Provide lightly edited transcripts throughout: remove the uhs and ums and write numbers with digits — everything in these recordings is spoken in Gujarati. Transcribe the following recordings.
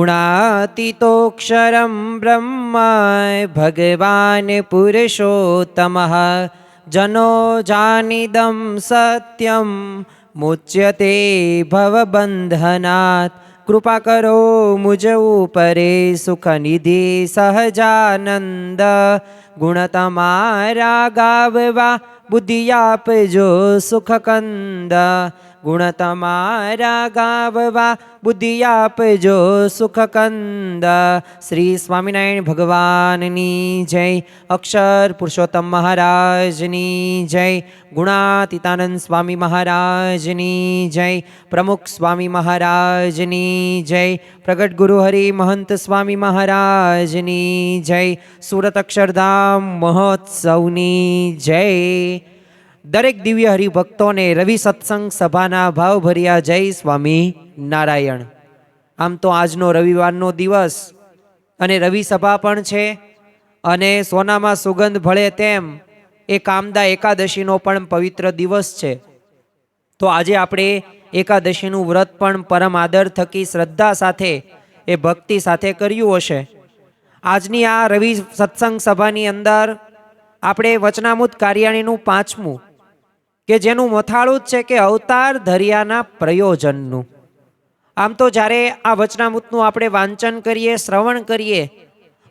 गुणातीतोऽक्षरं ब्रह्म भगवान् पुरुषोत्तमः जनो जानिदं सत्यं मुच्यते भवबन्धनात्। कृपा करो मुझ ऊपरे सुख निधि सहजानंद। गुण तमारा गाववा बुद्धि आपजो सुख कंद। गुण तमारा गाववा बुद्धि आपजो सुख कंद। श्री स्वामिनारायण भगवाननी जय। अक्षर पुरुषोत्तम महाराजनी जय। गुणातीतानंद स्वामी महाराजनी जय। प्रमुख स्वामी महाराजनी जय। प्रगट गुरु हरि महंत स्वामी महाराजनी जय। सूरत अक्षरधाम महोत्सवनी जय। दरेक दिव्य हरिभक्तों ने रवि सत्संग सभाना भावभर्या जय स्वामी नारायण। आम तो आजनो रविवारनो दिवस अने रवि सभा पण छे अने सोनामां सुगंध भळे तेम ए कामदा एकादशीनो पण पवित्र दिवस छे। तो आजे आपणे एकादशीनुं व्रत पण परम आदर थकी श्रद्धा साथे ए भक्ति साथे कर्युं हशे। आजनी आ रवि सत्संग सभानी अंदर आपणे वचनामृत कार्याणीनुं 5मुं के जेनुं मथाळुं ज छे के अवतार धर्याना प्रयोजननुं। आम तो ज्यारे आ वचनामृतनुं आपणे वांचन करीए, श्रवण करीए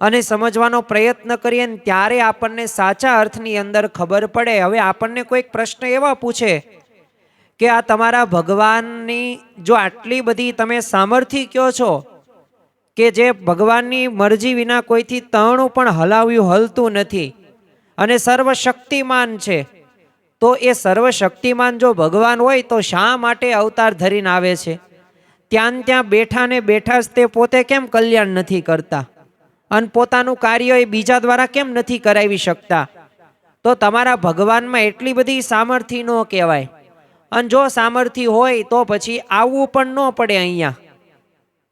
अने समजवानो प्रयत्न करीए ने त्यारे आपणने साचा अर्थनी अंदर खबर पड़े। हवे आपणने कोईक प्रश्न एवा पूछे के आ तमारा भगवाननी जो आटली बधी तमे सामर्थ्य कहो छो के जे भगवाननी मरजी विना कोईथी तणुं पण हलाव्युं हलतुं नथी अने सर्वशक्तिमान छे, तो ए सर्वशक्तिमान जो भगवान होय तो शा माटे अवतार धरीने आवे छे? त्यां बेठा ने बेठा ज ते पोते केम कल्याण नथी करता अने पोतानुं कार्य ए बीजा द्वारा केम नथी करावी शकता? तो तमारा भगवान में एटली बधी सामर्थ्य न कहेवाय। अने जो सामर्थ्य होय तो पछी आववुं पण न पड़े अहींया,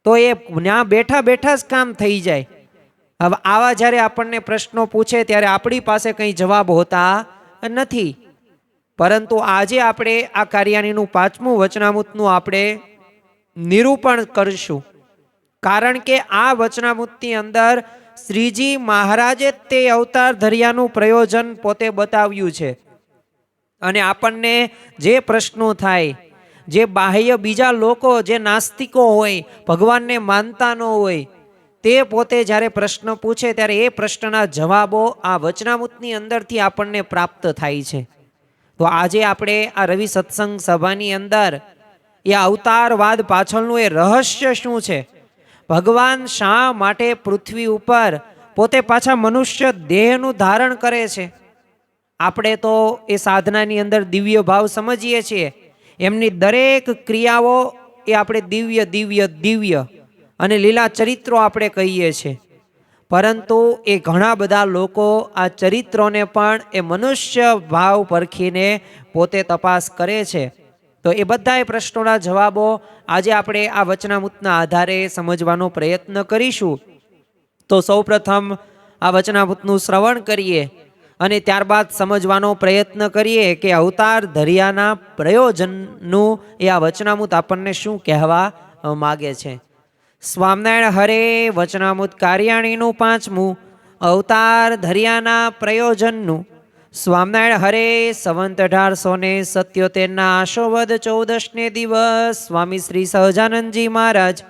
तो ए न्या बेठा बेठा ज काम थई जाय। हवे आवा ज्यारे आपणने प्रश्नो पूछे त्यारे आपणी पासे कई जवाब होता नथी, परंतु आजे आपणे आ कार्याणीनुं 5मुं वचनामृतनुं आपणे निरूपण करशुं। कारण के आ वचनामृतनी अंदर श्रीजी महाराजे ते अवतार धर्यानुं प्रयोजन पोते बताव्युं छे। अने आपणने जे प्रश्नो थाय, जे बाह्य बीजा लोको जे नास्तिको होय, भगवानने मानता न होय, ते पोते ज्यारे प्रश्न पूछे त्यारे ए प्रश्नना जवाबो आ वचनामृतनी अंदरथी आपणने प्राप्त थाय छे। तो आजे आपणे आ रवि सत्संग सभानी अंदर ए अवतारवाद पाछळनुं ए रहस्य शुं छे? भगवान शा माटे पृथ्वी उपर पोते पाछा मनुष्य देहनुं धारण करे छे? आपणे तो ए साधनानी अंदर दिव्य भाव समजीए छीए। एमनी दरेक क्रियाओ ए आपणे दिव्य दिव्य दिव्य अने लीला चरित्रों आपणे कहीए छे, परंतु ए घणा बधा लोको आ चरित्रोने पण ए मनुष्य भाव परखीने पोते तपास करे छे। तो ए बधाय प्रश्नोना जवाबो आज आपणे आ वचनामृतना आधारे समजवानो प्रयत्न करीशुं। तो सौप्रथम आ वचनामृतनुं श्रवण करीए अने त्यारबाद समजवानो प्रयत्न करीए के अवतार धर्याना प्रयोजननुं ए आ वचनामृत आपणने शुं कहेवा मागे छे। स्वामिनारायण हरे वचनामृत कार्याणीनुं 5मुं अवतार धर्याना प्रयोजननुं। स्वामिनारायण हरे संवत 1877 आशोवद 14 दिवस स्वामी श्री सहजानंदजी महाराज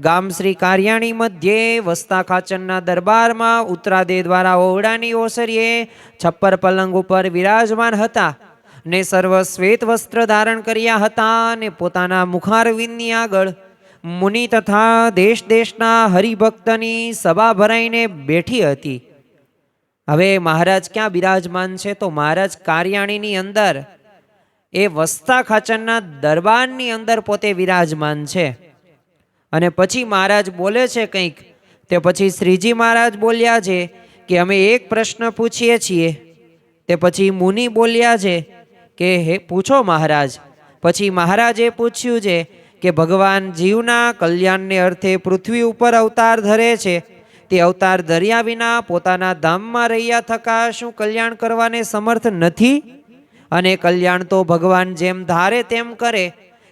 गाम श्री कार्याणी मध्य वस्ता खाचરના दरबाરમાં ઉત્તરાદે દ્વારા ઓરડાની ઓસરીએ છપ્પર પલંગ ઉપર વિરાજમાન હતા ને સર્વ શ્વેત વસ્ત્ર ધારણ કર્યા હતા ને પોતાના મુખારવિંદની આગળ મુનિ તથા દેશ દેશના હરિભક્તની સભા ભરાઈને બેઠી હતી। હવે મહારાજ ક્યાં બિરાજમાન છે? તો મહારાજ કાર્યાણીની અંદર એ વસ્તા ખાચરના દરબારની અંદર પોતે વિરાજમાન છે। અને પછી મહારાજ બોલે છે કંઈક, તે પછી શ્રીજી મહારાજ બોલ્યા છે કે અમે એક પ્રશ્ન પૂછીએ છીએ। તે પછી મુનિ બોલ્યા છે કે હે પૂછો મહારાજ। પછી મહારાજે પૂછ્યું છે કે ભગવાન જીવના કલ્યાણને અર્થે પૃથ્વી ઉપર અવતાર ધરે છે, તે અવતાર ધર્યા વિના પોતાના ધામમાં રહ્યા થકા શું કલ્યાણ કરવાને સમર્થ નથી? અને કલ્યાણ તો ભગવાન જેમ ધારે તેમ કરે,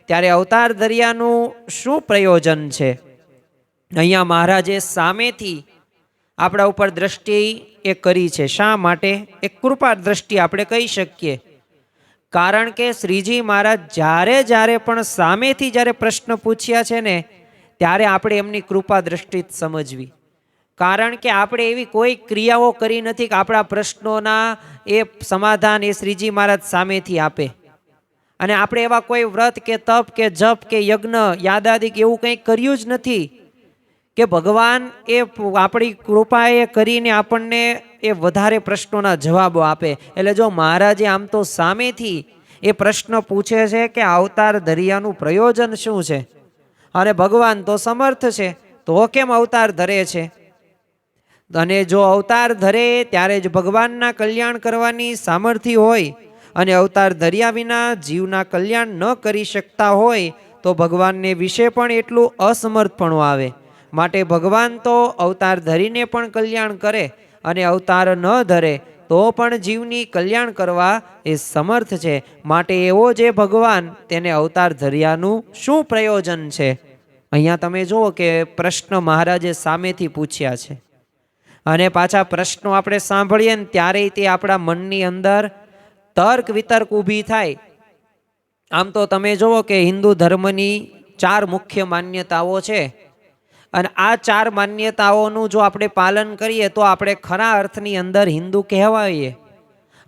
ત્યારે અવતાર ધર્યાનું શું પ્રયોજન છે? અહીંયા મહારાજે સામેથી આપણા ઉપર દ્રષ્ટિ એ કરી છે. શા માટે? એક કૃપા દ્રષ્ટિ આપણે કહી શકીએ. કારણ કે શ્રીજી મહારાજ જ્યારે જ્યારે પણ સામેથી જ્યારે પ્રશ્ન પૂછ્યા છે ને, ત્યારે આપણે એમની કૃપા દ્રષ્ટિ સમજવી. કારણ કે આપણે એવી કોઈ ક્રિયાઓ કરી નથી કે આપણા પ્રશ્નોના એ સમાધાન એ શ્રીજી મહારાજ સામેથી આપે. અને આપણે એવા કોઈ વ્રત કે તપ કે જપ કે યજ્ઞ યાદાદિક એવું કંઈ કર્યું જ નથી કે ભગવાન એ આપણી કૃપાએ કરીને આપણને એ વધારે પ્રશ્નોના જવાબો આપે. એટલે જો મહારાજે આમ તો સામેથી એ પ્રશ્ન પૂછે છે કે અવતાર ધર્યાનું પ્રયોજન શું છે, અને ભગવાન તો સમર્થ છે, તો કેમ અવતાર ધરે છે? અને જો અવતાર ધરે ત્યારે જ ભગવાનના કલ્યાણ કરવાની સામર્થ્ય હોય, અને અવતાર ધર્યા વિના જીવના કલ્યાણ ન કરી શકતા હોય તો ભગવાનને વિશે પણ એટલું અસમર્થપણું આવે. માટે ભગવાન તો અવતાર ધરીને પણ કલ્યાણ કરે, અને અવતાર ન ધરે તો પણ જીવની કલ્યાણ કરવા એ સમર્થ છે. માટે એવો જે ભગવાન, તેને અવતાર ધર્યાનું શું પ્રયોજન છે? અહીંયા તમે જુઓ કે પ્રશ્ન મહારાજે સામેથી પૂછ્યા છે, અને પાછા પ્રશ્નો આપણે સાંભળીએ ને ત્યારે તે આપણા મનની અંદર તર્ક વિતર્ક ઊભી થાય. આમ તો તમે જુઓ કે હિન્દુ ધર્મની 4 મુખ્ય માન્યતાઓ છે, અને આ 4 માન્યતાઓનું જો આપણે પાલન કરીએ તો આપણે ખરા અર્થની અંદર હિન્દુ કહેવાઈએ.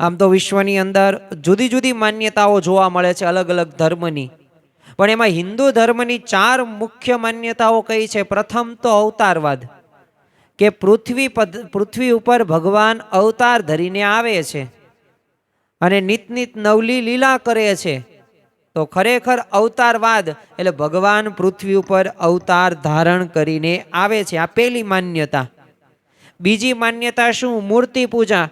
આમ તો વિશ્વની અંદર જુદી જુદી માન્યતાઓ જોવા મળે છે અલગ અલગ ધર્મની, પણ એમાં હિન્દુ ધર્મની 4 મુખ્ય માન્યતાઓ કઈ છે? પ્રથમ તો અવતારવાદ, કે પૃથ્વી ઉપર ભગવાન અવતાર ધરીને આવે છે અને નિત નિત નવલી લીલા કરે છે. તો ખરેખર અવતારવાદ એટલે ભગવાન પૃથ્વી ઉપર અવતાર ધારણ કરીને આવે છે. આ પહેલી માન્યતા. બીજી માન્યતા શું? મૂર્તિ પૂજા,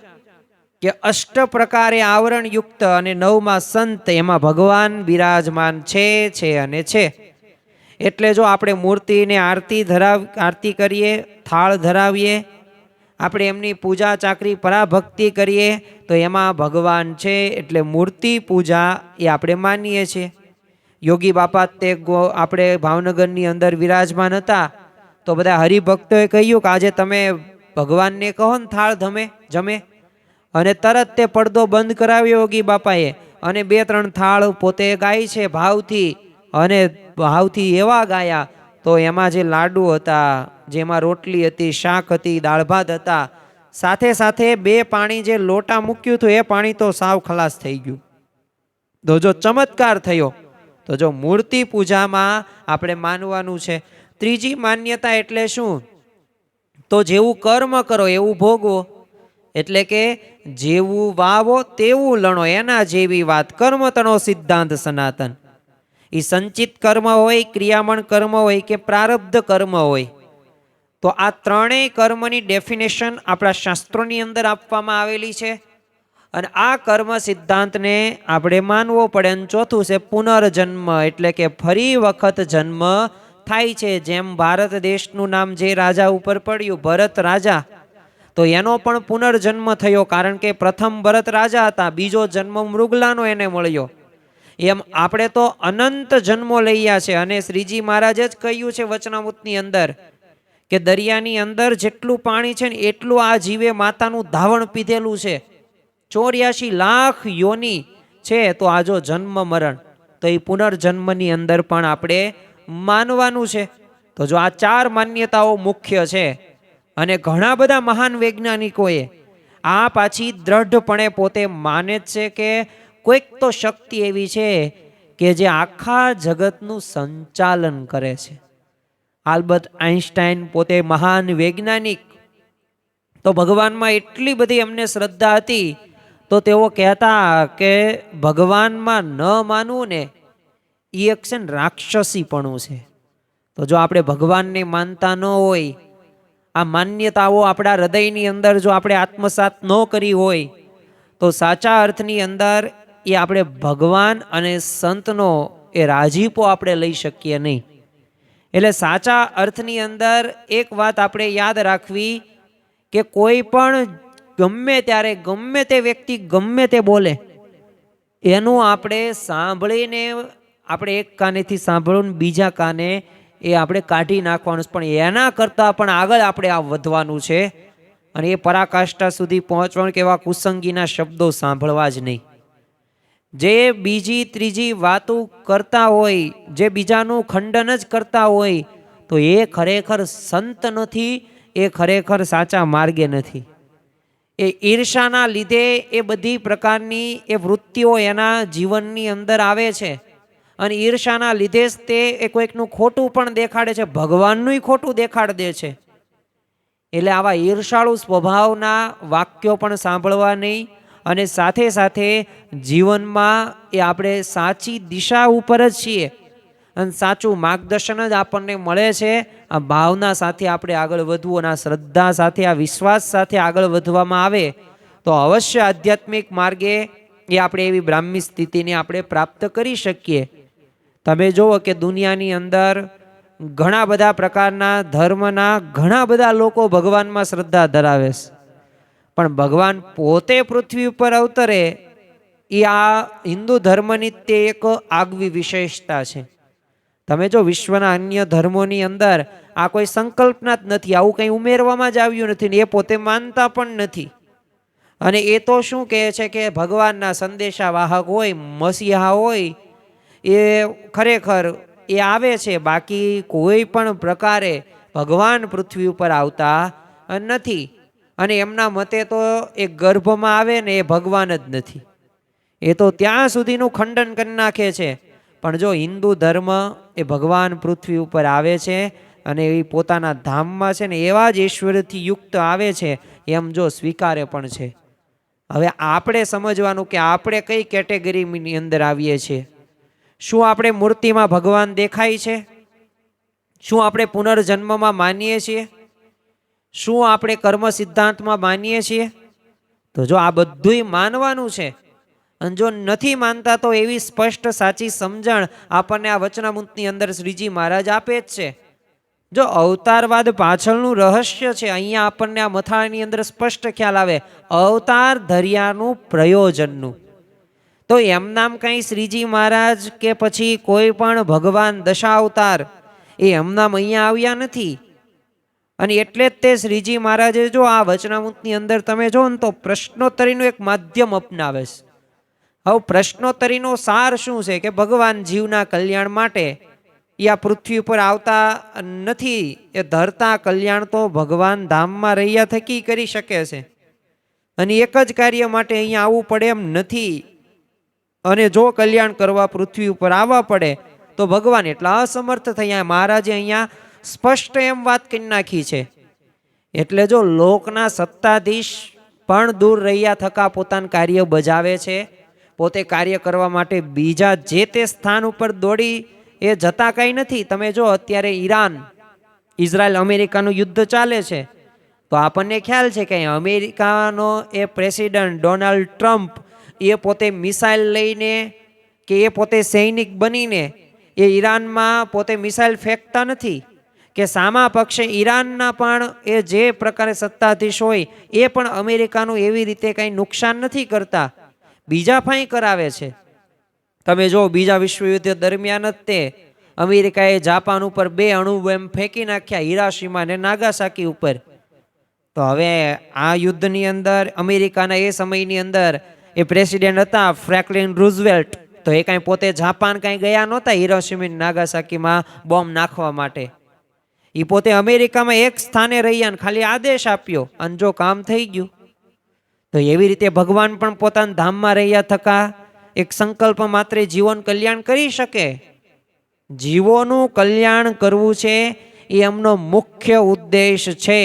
કે 8 પ્રકારે આવરણ યુક્ત અને 9માં સંત એમાં ભગવાન બિરાજમાન છે અને છે. એટલે જો આપણે મૂર્તિને આરતી કરીએ, થાળ ધરાવીએ, આપણે એમની પૂજા ચાકરી પરાભક્તિ કરીએ તો એમાં ભગવાન છે, એટલે મૂર્તિ પૂજા એ આપણે માનીએ છીએ. યોગી બાપા તે આપણે ભાવનગરની અંદર વિરાજમાન હતા, તો બધા હરિભક્તોએ કહ્યું કે આજે તમે ભગવાનને કહો ને થાળ જમે, અને તરત તે પડદો બંધ કરાવ્યો યોગી બાપાએ, અને 2-3 થાળ પોતે ગાય છે ભાવથી, અને ભાવથી એવા ગાયા તો એમાં જે લાડુ હતા, જેમાં રોટલી હતી, શાક હતી, દાળ ભાત હતા, સાથે સાથે 2 પાણી જે લોટા મૂક્યું હતું એ પાણી તો સાવ ખલાસ થઈ ગયું. તો જો ચમત્કાર થયો. તો જો મૂર્તિ પૂજામાં આપણે માનવાનું છે. ત્રીજી માન્યતા એટલે શું? તો જેવું કર્મ કરો એવું ભોગવો. એટલે કે જેવું વાવો તેવું લણો, એના જેવી વાત. કર્મ તણો સિદ્ધાંત સનાતન. એ સંચિત કર્મ હોય, ક્રિયામણ કર્મ હોય કે પ્રારબ્ધ કર્મ હોય, તો આ 3 કર્મની ડેફિનેશન આપણા શાસ્ત્રોની અંદર આપવામાં આવેલી છે, અને આ કર્મ સિદ્ધાંતને આપણે માનવો પડે. અને ચોથું છે પુનર્જન્મ, એટલે કે ફરી વખત જન્મ થાય છે. જેમ ભારત દેશનું નામ જે રાજા ઉપર પડ્યું, ભરત રાજા, તો એનો પણ પુનર્જન્મ થયો, કારણ કે પ્રથમ ભરત રાજા હતા, બીજો જન્મ મૃગલાનો એને મળ્યો. એમ આપણે તો અનંત જન્મો લઈયા છે. અને શ્રીજી મહારાજે જ કહ્યું છે વચનામૃતની અંદર કે દરિયાની અંદર જેટલું પાણી છે ને એટલું આ જીવે માતાનું ધાવણ પીધેલું છે. 84 લાખ યોની છે. તો આ જો જન્મ મરણ, તો એ પુનર્જન્મની અંદર પણ આપણે માનવાનું છે. તો જો આ 4 માન્યતાઓ મુખ્ય છે, અને ઘણા બધા મહાન વૈજ્ઞાનિકોએ આ પાછી દ્રઢપણે પોતે માને જ છે કે કોઈક તો શક્તિ એવી છે કે જે આખા જગતનું સંચાલન કરે છે. આલ્બર્ટ આઇન્સ્ટાઈન પોતે મહાન વૈજ્ઞાનિક, તો ભગવાનમાં એટલી બધી એમને શ્રદ્ધા હતી, તો તેઓ કહેતા કે ભગવાનમાં ન માનવું ને એ એક છે ને રાક્ષસીપણું છે. તો જો આપણે ભગવાનને માનતા ન હોય, આ માન્યતાઓ આપણા હૃદયની અંદર જો આપણે આત્મસાત ન કરી હોય, તો સાચા અર્થની અંદર એ આપણે ભગવાન અને સંતનો એ રાજીપો આપણે લઈ શકીએ નહીં. એટલે સાચા અર્થની અંદર એક વાત આપણે યાદ રાખવી કે કોઈ પણ ગમે ત્યારે ગમે તે વ્યક્તિ ગમે તે બોલે, એનું આપણે સાંભળીને, આપણે એક કાનેથી સાંભળવું, બીજા કાને એ આપણે કાઢી નાખવાનું છે, પણ એના કરતાં પણ આગળ આપણે આ વધવાનું છે અને એ પરાકાષ્ઠા સુધી પહોંચવાનું કે એવા કુસંગીના શબ્દો સાંભળવા જ નહીં. જે બીજી ત્રીજી વાતો કરતા હોય, જે બીજાનું ખંડન જ કરતા હોય, તો એ ખરેખર સંત નથી, એ ખરેખર સાચા માર્ગે નથી. એ ઈર્ષાના લીધે એ બધી પ્રકારની એ વૃત્તિઓ એના જીવનની અંદર આવે છે અને ઈર્ષાના લીધે જ તે એ કોઈકનું ખોટું પણ દેખાડે છે, ભગવાનનુંય ખોટું દેખાડી દે છે. એટલે આવા ઈર્ષાળુ સ્વભાવના વાક્યો પણ સાંભળવા નહીં અને સાથે સાથે જીવનમાં એ આપણે સાચી દિશા ઉપર જ છીએ અને સાચું માર્ગદર્શન જ આપણને મળે છે. આ ભાવના સાથે આપણે આગળ વધવું અને આ શ્રદ્ધા સાથે, આ વિશ્વાસ સાથે આગળ વધવામાં આવે તો અવશ્ય આધ્યાત્મિક માર્ગે એ આપણે એવી બ્રાહ્મી સ્થિતિને આપણે પ્રાપ્ત કરી શકીએ. તમે જુઓ કે દુનિયાની અંદર ઘણા બધા પ્રકારના ધર્મના ઘણા બધા લોકો ભગવાનમાં શ્રદ્ધા ધરાવે છે, પણ ભગવાન પોતે પૃથ્વી ઉપર અવતરે એ આ હિન્દુ ધર્મની તે એક આગવી વિશેષતા છે. તમે જો વિશ્વના અન્ય ધર્મોની અંદર આ કોઈ સંકલ્પના જ નથી, આવું કંઈ ઉમેરવામાં જ આવ્યું નથી ને એ પોતે માનતા પણ નથી. અને એ તો શું કહે છે કે ભગવાનના સંદેશા વાહક હોય, મસીહા હોય, એ ખરેખર એ આવે છે, બાકી કોઈ પણ પ્રકારે ભગવાન પૃથ્વી ઉપર આવતા નથી. અને એમના મતે તો એ ગર્ભમાં આવે ને એ ભગવાન જ નથી, એ તો ત્યાં સુધીનું ખંડન કરી નાખે છે. પણ જો હિન્દુ ધર્મ એ ભગવાન પૃથ્વી ઉપર આવે છે અને એ પોતાના ધામમાં છે ને એવા જ ઈશ્વરથી યુક્ત આવે છે એમ જો સ્વીકારે પણ છે. હવે આપણે સમજવાનું કે આપણે કઈ કેટેગરીની અંદર આવીએ છીએ. શું આપણે મૂર્તિમાં ભગવાન દેખાય છે? શું આપણે પુનર્જન્મમાં માનીએ છીએ? શું આપણે કર્મ સિદ્ધાંતમાં માનીએ છીએ? તો જો આ બધુંય માનવાનું છે અને જો નથી માનતા તો એવી સ્પષ્ટ સાચી સમજણ આપણને આ વચનામૃતની અંદર શ્રીજી મહારાજ આપે જ છે. જો અવતારવાદ પાછળનું રહસ્ય છે, અહીંયા આપણને આ મથાળાની અંદર સ્પષ્ટ ખ્યાલ આવે અવતાર ધર્યાનું પ્રયોજનનું. તો એમ નામ કંઈ શ્રીજી મહારાજ કે પછી કોઈ પણ ભગવાન દશાવતાર એ એમ નામ અહીંયા આવ્યા નથી. અને એટલે જ તે શ્રીજી મહારાજે જો આ વચનામૃતની અંદર તમે જો ને તો પ્રશ્નોત્તરીનું એક માધ્યમ અપનાવે છે. હવે પ્રશ્નોત્તરીનો સાર શું છે કે ભગવાન જીવના કલ્યાણ માટે એ આ પૃથ્વી ઉપર આવતા નથી, એ ધરતા કલ્યાણ તો ભગવાન ધામમાં રહ્યા થકી કરી શકે છે અને એક જ કાર્ય માટે અહીંયા આવવું પડે એમ નથી. અને જો કલ્યાણ કરવા પૃથ્વી ઉપર આવવા પડે તો ભગવાન એટલા અસમર્થ થયા. મહારાજે અહીંયા સ્પષ્ટ એમ વાત કરી નાખી છે. એટલે જો લોકના સત્તાધીશ પણ દૂર રહ્યા થકા પોતાનું કાર્ય બજાવે છે, પોતે કાર્ય કરવા માટે બીજા જે તે સ્થાન ઉપર દોડી એ જતા કંઈ નથી. તમે જો અત્યારે ઈરાન, ઇઝરાયલ, અમેરિકાનું યુદ્ધ ચાલે છે તો આપણને ખ્યાલ છે કે અમેરિકાનો એ પ્રેસિડન્ટ ડોનાલ્ડ ટ્રમ્પ એ પોતે મિસાઇલ લઈને કે એ પોતે સૈનિક બનીને એ ઈરાનમાં પોતે મિસાઇલ ફેંકતા નથી કે સામા પક્ષે ઈરાનના પણ એ જે પ્રકારે સત્તાધીશ હોય એ પણ અમેરિકાનું એવી રીતે કંઈ નુકસાન નથી કરતા, બીજા ફાંઈ કરાવે છે. તમે જો બીજા વિશ્વયુદ્ધ દરમિયાન જ તે અમેરિકાએ જાપાન ઉપર 2 અણુ બોમ્બ ફેંકી નાખ્યા, હિરાશીમા અને નાગાસાકી ઉપર. તો હવે આ યુદ્ધની અંદર અમેરિકાના એ સમયની અંદર એ પ્રેસિડેન્ટ હતા ફ્રેન્કલિન રૂઝવેલ્ટ, તો એ કાંઈ પોતે જાપાન કાંઈ ગયા નહોતા હિરાશીમા અને નાગાસાકીમાં બોમ્બ નાખવા માટે. એ પોતે અમેરિકામાં એક સ્થાને રહ્યા ને ખાલી આદેશ આપ્યો અને જો કામ થઈ ગયું. તો એવી રીતે ભગવાન પણ પોતાના ધામમાં રહ્યા થકા એક સંકલ્પ માત્ર જીવન કલ્યાણ કરી શકે. જીવોનું કલ્યાણ કરવું છે એ એમનો મુખ્ય ઉદ્દેશ છે.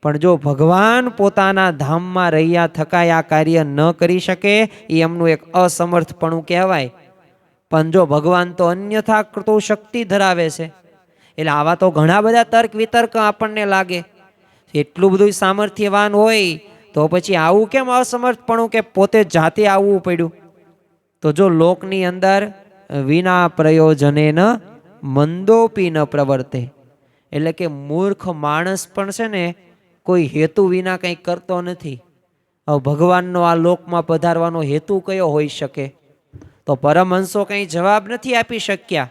પણ જો ભગવાન પોતાના ધામમાં રહ્યા થકા આ કાર્ય ન કરી શકે એ એમનું એક અસમર્થપણું કહેવાય. પણ જો ભગવાન તો અન્યથા કરતો શક્તિ ધરાવે છે. એટલે આવા તો ઘણા બધા તર્ક વિતર્ક આપણને લાગે, એટલું બધું સામર્થ્યવાન હોય તો પછી આવું કેમ અસમર્થપણું કે પોતે જાતે આવવું પડ્યું? તો જો લોકની અંદર વિના પ્રયોજને ન મંદોપી ન પ્રવર્તે, એટલે કે મૂર્ખ માણસ પણ છે ને કોઈ હેતુ વિના કંઈ કરતો નથી. હવે ભગવાનનો આ લોકમાં પધારવાનો હેતુ કયો હોઈ શકે? તો પરમહંસો કંઈ જવાબ નથી આપી શક્યા.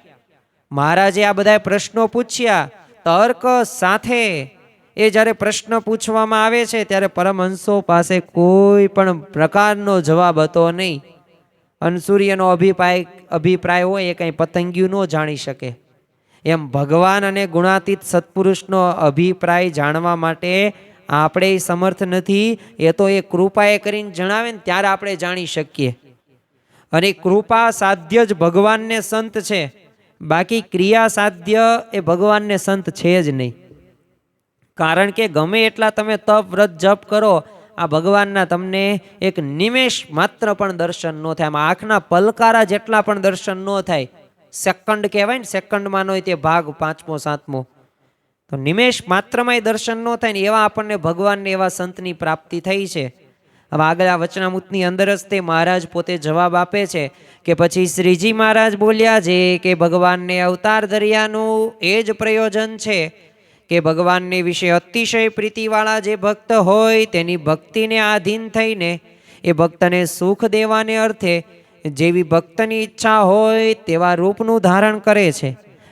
મહારાજે આ બધા પ્રશ્નો પૂછ્યા, તર્ક સાથે એ જ્યારે પ્રશ્ન પૂછવામાં આવે છે ત્યારે પરમહંસો પાસે કોઈ પણ પ્રકારનો જવાબ હતો નહીં. અનસૂર્યનો અભિપ્રાય હોય એ કંઈ પતંગિયું ન જાણી શકે. એમ ભગવાન અને ગુણાતીત સત્પુરુષનો અભિપ્રાય જાણવા માટે આપણે સમર્થ નથી. એ તો એ કૃપાએ કરીને જણાવે ને ત્યારે આપણે જાણી શકીએ. અને કૃપા સાધ્ય જ ભગવાનને સંત છે, બાકી ક્રિયા સાધ્ય એ ભગવાનને સંત છે જ નહીં. કારણ કે ગમે એટલા તમે તપ વ્રત જપ કરો, આ ભગવાનના તમને એક નિમેષ માત્ર પણ દર્શન ન થાય. આમાં આંખના પલકારા જેટલા પણ દર્શન ન થાય. સેકન્ડ કહેવાય ને, સેકન્ડમાં હોય તે ભાગ 5મો 7મો, તો નિમેષ માત્રમાંય દર્શન ન થાય ને એવા આપણને ભગવાનને એવા સંતની પ્રાપ્તિ થઈ છે. હવે આગળ આ વચનામૃતની અંદર જ તે મહારાજ પોતે જવાબ આપે છે કે પછી શ્રીજી મહારાજ બોલ્યા છે કે ભગવાનને અવતાર ધર્યાનું એ જ પ્રયોજન છે કે ભગવાનને વિશે અતિશય પ્રીતિવાળા જે ભક્ત હોય તેની ભક્તિને આધીન થઈને એ ભક્તને સુખ દેવાને અર્થે જેવી ભક્તની ઈચ્છા હોય તેવા રૂપનું ધારણ કરે છે.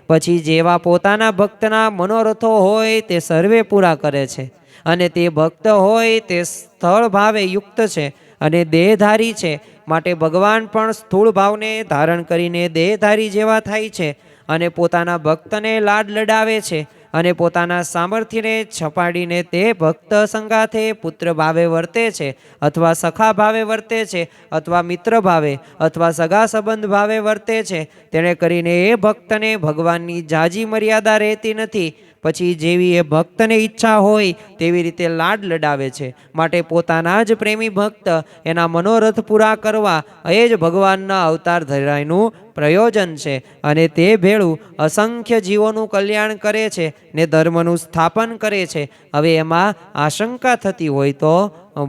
પછી જેવા પોતાના ભક્તના મનોરથો હોય તે સર્વે પૂરા કરે છે. અને તે ભક્ત હોય તે સ્થળ ભાવે યુક્ત છે અને દેહધારી છે, માટે ભગવાન પણ સ્થૂળ ભાવને ધારણ કરીને દેહધારી જેવા થાય છે અને પોતાના ભક્તને લાડ લડાવે છે અને પોતાના સામર્થ્યને છપાડીને તે ભક્ત સંગાથે પુત્ર ભાવે વર્તે છે અથવા સખા ભાવે વર્તે છે અથવા મિત્ર ભાવે અથવા સગા સંબંધ ભાવે વર્તે છે. તેણે કરીને એ ભક્તને ભગવાનની જાજી મર્યાદા રહેતી નથી. પછી જેવી એ ભક્તને ઈચ્છા હોય તેવી રીતે લાડ લડાવે છે. માટે પોતાના જ પ્રેમી ભક્ત એના મનોરથ પૂરા કરવા એ જ ભગવાનના અવતાર ધરાયનું પ્રયોજન છે. અને તે ભેળું અસંખ્ય જીવોનું કલ્યાણ કરે છે ને ધર્મનું સ્થાપન કરે છે. હવે એમાં આશંકા થતી હોય તો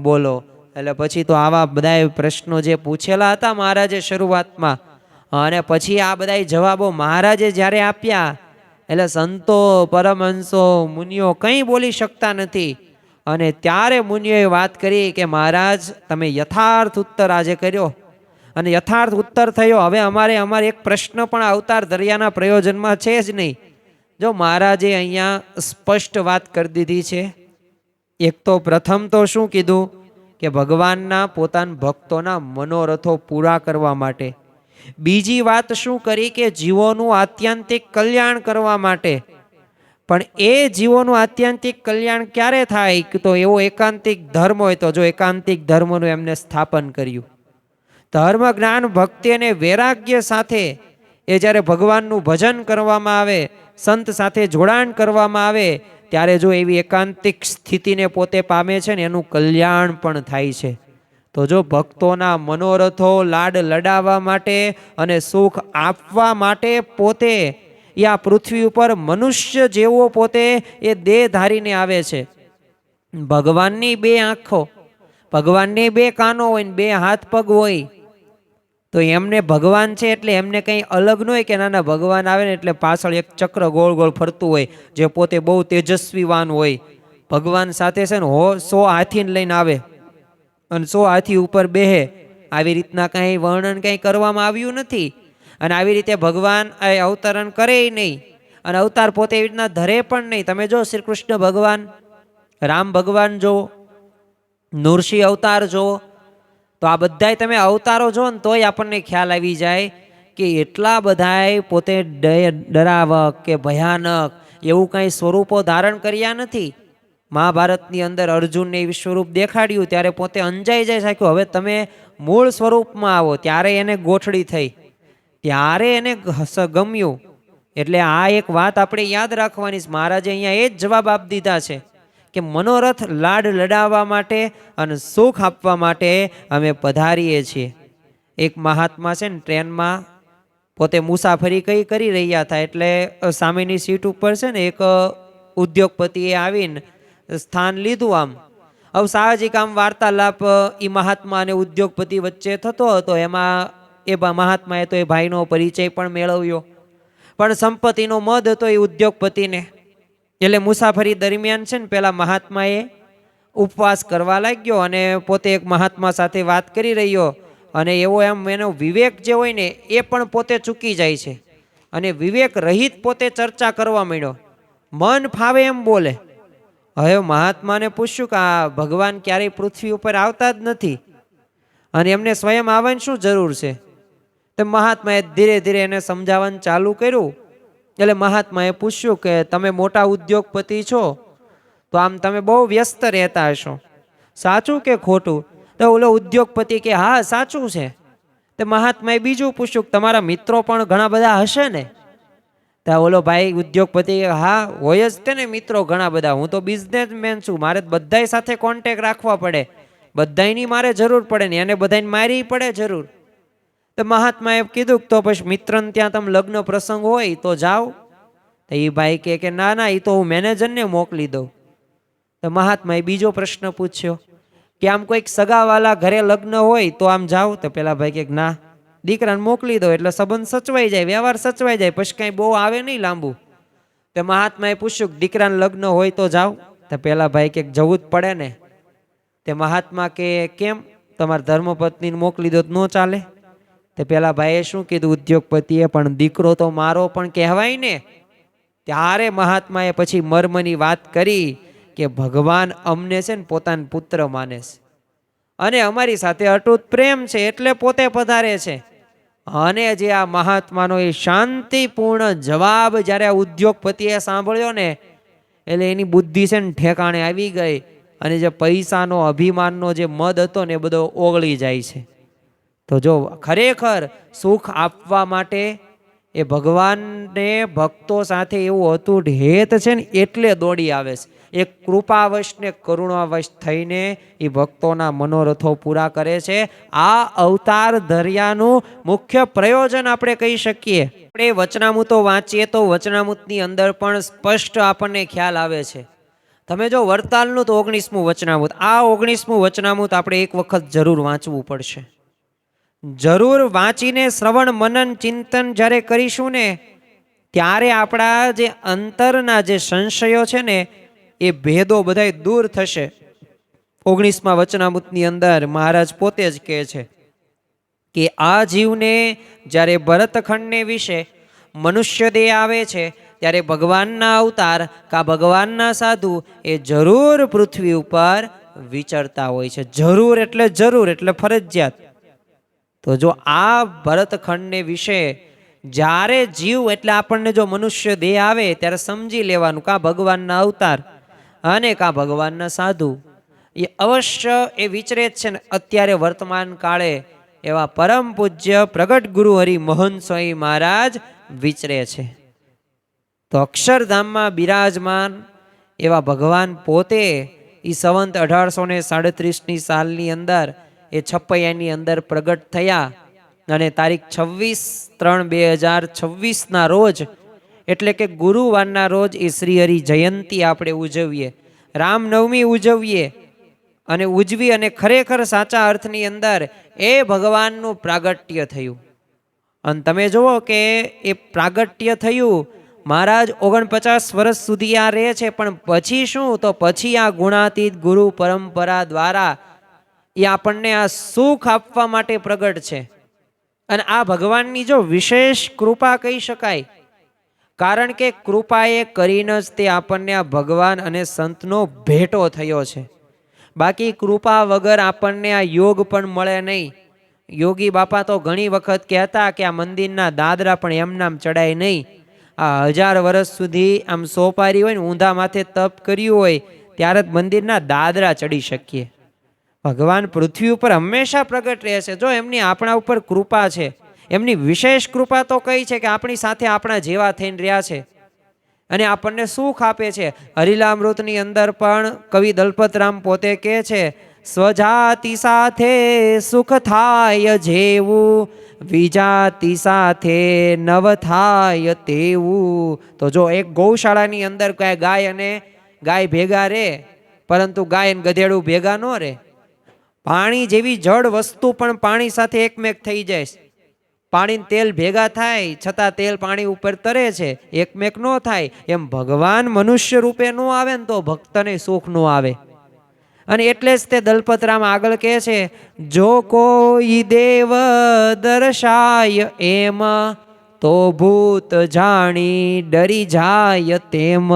બોલો. એટલે પછી તો આવા બધા પ્રશ્નો જે પૂછેલા હતા મહારાજે શરૂઆતમાં, અને પછી આ બધા જવાબો મહારાજે જ્યારે આપ્યા એટલે સંતો પરમહંસો મુનિઓ કંઈ બોલી શકતા નથી. અને ત્યારે મુનિઓએ વાત કરી કે મહારાજ તમે યથાર્થ ઉત્તર આજે કર્યો અને યથાર્થ ઉત્તર થયો. હવે અમારે એક પ્રશ્ન પણ અવતાર ધર્યાના પ્રયોજનમાં છે જ નહીં. જો મહારાજે અહીંયા સ્પષ્ટ વાત કરી દીધી છે. એક તો પ્રથમ તો શું કીધું કે ભગવાનના પોતાના ભક્તોના મનોરથો પૂરા કરવા માટે. બીજી વાત શું કરી કે જીવોનું આત્યંતિક કલ્યાણ કરવા માટે. પણ એ જીવોનું આત્યંતિક કલ્યાણ ક્યારે થાય તો એવો એકાંતિક ધર્મ હોય તો જો એકાંતિક ધર્મનું એમને સ્થાપન કર્યું. ધર્મ જ્ઞાન ભક્તિ અને વૈરાગ્ય સાથે એ જ્યારે ભગવાનનું ભજન કરવામાં આવે, સંત સાથે જોડાણ કરવામાં આવે, ત્યારે જો એવી એકાંતિક સ્થિતિને પોતે પામે છે ને એનું કલ્યાણ પણ થાય છે. તો જો ભક્તોના મનોરથો લાડ લડાવવા માટે અને સુખ આપવા માટે પોતે આ પૃથ્વી ઉપર મનુષ્ય જેવો પોતે એ દેહ ધારીને આવે છે. ભગવાનની 2 આંખો, ભગવાનની 2 કાનો હોય ને 2 હાથ પગ હોય, તો એમને ભગવાન છે એટલે એમને કંઈ અલગ ન હોય કે નાના ભગવાન આવે ને એટલે પાછળ એક ચક્ર ગોળ ગોળ ફરતું હોય જે પોતે બહુ તેજસ્વીવાન હોય. ભગવાન સાથે છે ને 100 હાથીને લઈને આવે અને 100 હાથી ઉપર બેહે, આવી રીતના કંઈ વર્ણન કંઈ કરવામાં આવ્યું નથી. અને આવી રીતે ભગવાન અવતરણ કરે નહીં અને અવતાર પોતે એવી રીતના ધરે પણ નહીં. તમે જો શ્રી કૃષ્ણ ભગવાન, રામ ભગવાન જો, નૃસિંહ અવતાર જો, તો આ બધાય તમે અવતારો જો ને તોય આપણને ખ્યાલ આવી જાય કે એટલા બધાય પોતે ડરાવક કે ભયાનક એવું કંઈ સ્વરૂપો ધારણ કર્યા નથી. મહાભારતની અંદર અર્જુનને એવું સ્વરૂપ દેખાડ્યું ત્યારે પોતે અંજાઈ જાય સાખ્યું હવે તમે મૂળ સ્વરૂપમાં આવો. ત્યારે એને ગોઠડી થઈ, ત્યારે એને ગમ્યું. એટલે આ એક વાત આપણે યાદ રાખવાની છે. મહારાજે અહીંયા એ જ જવાબ આપી દીધા છે કે મનોરથ લાડ લડાવવા માટે અને સુખ આપવા માટે અમે પધારીએ છીએ. એક મહાત્મા છે ને ટ્રેનમાં પોતે મુસાફરી કરી રહ્યા હતા, એટલે સામેની સીટ ઉપર છે ને એક ઉદ્યોગપતિએ આવીને સ્થાન લીધું. આમ સાહજિક વાર્તાલાપ એ મહાત્મા અને ઉદ્યોગપતિ વચ્ચે થતો હતો. એમાં એ મહાત્માએ તો એ ભાઈનો પરિચય પણ મેળવ્યો, પણ સંપત્તિનો મદ હતો એ ઉદ્યોગપતિને. એટલે મુસાફરી દરમિયાન છે ને પેલા મહાત્માએ ઉપવાસ કરવા લાગ્યો અને પોતે એક મહાત્મા સાથે વાત કરી રહ્યો અને એવો એનો વિવેક જે હોય ને એ પણ પોતે ચૂકી જાય છે અને વિવેક રહિત પોતે ચર્ચા કરવા માંડ્યો, મન ફાવે એમ બોલે. હવે મહાત્માને પૂછ્યું કે આ ભગવાન ક્યારેય પૃથ્વી ઉપર આવતા જ નથી અને એમને સ્વયં આવવાની શું જરૂર છે? તો મહાત્માએ ધીરે ધીરે એને સમજાવવાનું ચાલુ કર્યું. એટલે મહાત્માએ પૂછ્યું કે તમે મોટા ઉદ્યોગપતિ છો, તો આમ તમે બહુ વ્યસ્ત રહેતા હશો, સાચું કે ખોટું? તો ઓલો ઉદ્યોગપતિ કે હા સાચું છે. તો મહાત્માએ બીજું પૂછ્યું કે તમારા મિત્રો પણ ઘણા બધા હશે ને? તો ઓલો ભાઈ ઉદ્યોગપતિ હા હોય જ તે ને મિત્રો ઘણા બધા, હું તો બિઝનેસમેન છું, મારે બધાય સાથે કોન્ટેક્ટ રાખવા પડે, બધાયની મારે જરૂર પડે ને એને બધાને મારી પડે જરૂર. તો મહાત્માએ કીધું તો પછી મિત્રને ત્યાં તમે લગ્ન પ્રસંગ હોય તો જાઓ. તો એ ભાઈ કે ના ના, એ તો હું મેનેજરને મોકલી દઉં. તો મહાત્માએ બીજો પ્રશ્ન પૂછ્યો કે આમ કોઈક સગાવાલા ઘરે લગ્ન હોય તો આમ જાઓ? તો પેલા ભાઈ કે ના, દીકરાને મોકલી દો એટલે સંબંધ સચવાઈ જાય, વ્યવહાર સચવાઈ જાય, પછી કાંઈ બહુ આવે નહીં લાંબુ. તો મહાત્માએ પૂછ્યું દીકરાને લગ્ન હોય તો જાઓ? તો પેલા ભાઈ કે જવું જ પડે ને. તે મહાત્મા કે કેમ, તમારા ધર્મપત્નીને મોકલી દો તો ન ચાલે? તે પેલા ભાઈએ શું કીધું ઉદ્યોગપતિએ, પણ દીકરો તો મારો પણ કહેવાય ને. ત્યારે મહાત્માએ પછી મર્મની વાત કરી કે ભગવાન અમને છે ને પોતાના પુત્ર માને છે અને અમારી સાથે અટૂટ પ્રેમ છે એટલે પોતે પધારે છે. અને જે આ મહાત્માનો એ શાંતિપૂર્ણ જવાબ જ્યારે આ ઉદ્યોગપતિએ સાંભળ્યો ને, એટલે એની બુદ્ધિ છે ને ઠેકાણે આવી ગઈ અને જે પૈસાનો અભિમાનનો જે મદ હતો ને એ બધો ઓગળી જાય છે. તો જો ખરેખર સુખ આપવા માટે એ ભગવાનને ભક્તો સાથે એવું અતૂટ હેત છે ને એટલે દોડી આવે છે. એ કૃપાવશ ને કરુણાવશ થઈને એ ભક્તોના મનોરથો પૂરા કરે છે. આ અવતાર ધર્યાનું મુખ્ય પ્રયોજન આપણે કહી શકીએ. આપણે વચનામૃતો વાંચીએ તો વચનામૃતની અંદર પણ સ્પષ્ટ આપણને ખ્યાલ આવે છે. તમે જો વરતાલનું તો 19મું વચનામૃત, આ 19મું વચનામૃત આપણે એક વખત જરૂર વાંચવું પડશે. જરૂર વાંચીને શ્રવણ મનન ચિંતન જ્યારે કરીશું ને, ત્યારે આપણા જે અંતરના જે સંશયો છે ને એ ભેદો બધાય દૂર થશે. 19મા વચનામૃતની અંદર મહારાજ પોતે જ કહે છે કે આ જીવને જ્યારે ભરતખંડને વિશે મનુષ્ય દેહ આવે છે ત્યારે ભગવાનના અવતાર કા ભગવાનના સાધુ એ જરૂર પૃથ્વી ઉપર વિચરતા હોય છે. જરૂર એટલે ફરજિયાત. તો જો આ ભરતખંડને વિશે જ્યારે જીવ એટલે આપણને જો મનુષ્ય દેહ આવે ત્યારે સમજી લેવાનું કા ભગવાનના અવતાર અને કા ભગવાનના સાધુ એ અવશ્ય એ વિચરે જ છે ને. અત્યારે વર્તમાન કાળે એવા પરમ પૂજ્ય પ્રગટ ગુરુ હરિ મોહન સ્વામી મહારાજ વિચરે છે. તો અક્ષરધામમાં બિરાજમાન એવા ભગવાન પોતે એ સંવંત 1837ની સાલની અંદર એ છપૈયાની અંદર પ્રગટ થયા અને તારીખ 26/3/2026ના રોજ એટલે કે ગુરુવારના રોજ એ શ્રી હરિ જયંતિ આપણે ઉજવીએ, રામનવમી ઉજવીએ અને ઉજવી અને ખરેખર સાચા અર્થની અંદર એ ભગવાનનું પ્રાગટ્ય થયું. અને તમે જુઓ કે એ પ્રાગટ્ય થયું, મહારાજ 49 વર્ષ સુધી આ રહે છે, પણ પછી શું, તો પછી આ ગુણાતીત ગુરુ પરંપરા દ્વારા એ આપણને આ સુખ આપવા માટે પ્રગટ છે. અને આ ભગવાનની જો વિશેષ કૃપા કહી શકાય, કારણ કે કૃપાએ કરીને જ તે આપણને આ ભગવાન અને સંતનો ભેટો થયો છે. બાકી કૃપા વગર આપણને આ યોગ પણ મળે નહીં. યોગી બાપા તો ઘણી વખત કહેતા કે આ મંદિરના દાદરા પણ એમનામ ચડાય નહીં. આ 1000 વર્ષ સુધી આમ સોપારી હોય ને ઊંધા માથે તપ કર્યું હોય ત્યારે જ મંદિરના દાદરા ચડી શકીએ. ભગવાન પૃથ્વી ઉપર હંમેશા પ્રગટ રહે છે. જો એમની આપણા ઉપર કૃપા છે, એમની વિશેષ કૃપા તો કઈ છે કે આપણી સાથે આપણા જેવા થઈને રહ્યા છે અને આપણને સુખ આપે છે. હરિલામૃતની અંદર પણ કવિ દલપતરામ પોતે કહે છે, સ્વજાતિ સાથે સુખ થાય જેવું, વિજાતિ સાથે નવ થાય તેવું. તો જો એક ગૌશાળાની અંદર કઈ ગાય અને ગાય ભેગા રહે, પરંતુ ગાય અને ગધેડું ભેગા ન રહે. પાણી જેવી જળ વસ્તુ પણ પાણી સાથે એકમેક થઈ જાય. પાણી તેલ ભેગા થાય છતાં તેલ પાણી ઉપર તરે છે, એકમેક ન થાય. એમ ભગવાન મનુષ્ય રૂપે ન આવે ને તો ભક્તને સુખ ન આવે. અને એટલે જ તે દલપતરામ આગળ કહે છે, જો કોઈ દેવ દર્શાય એમ તો ભૂત જાણી ડરી જાય તેમ,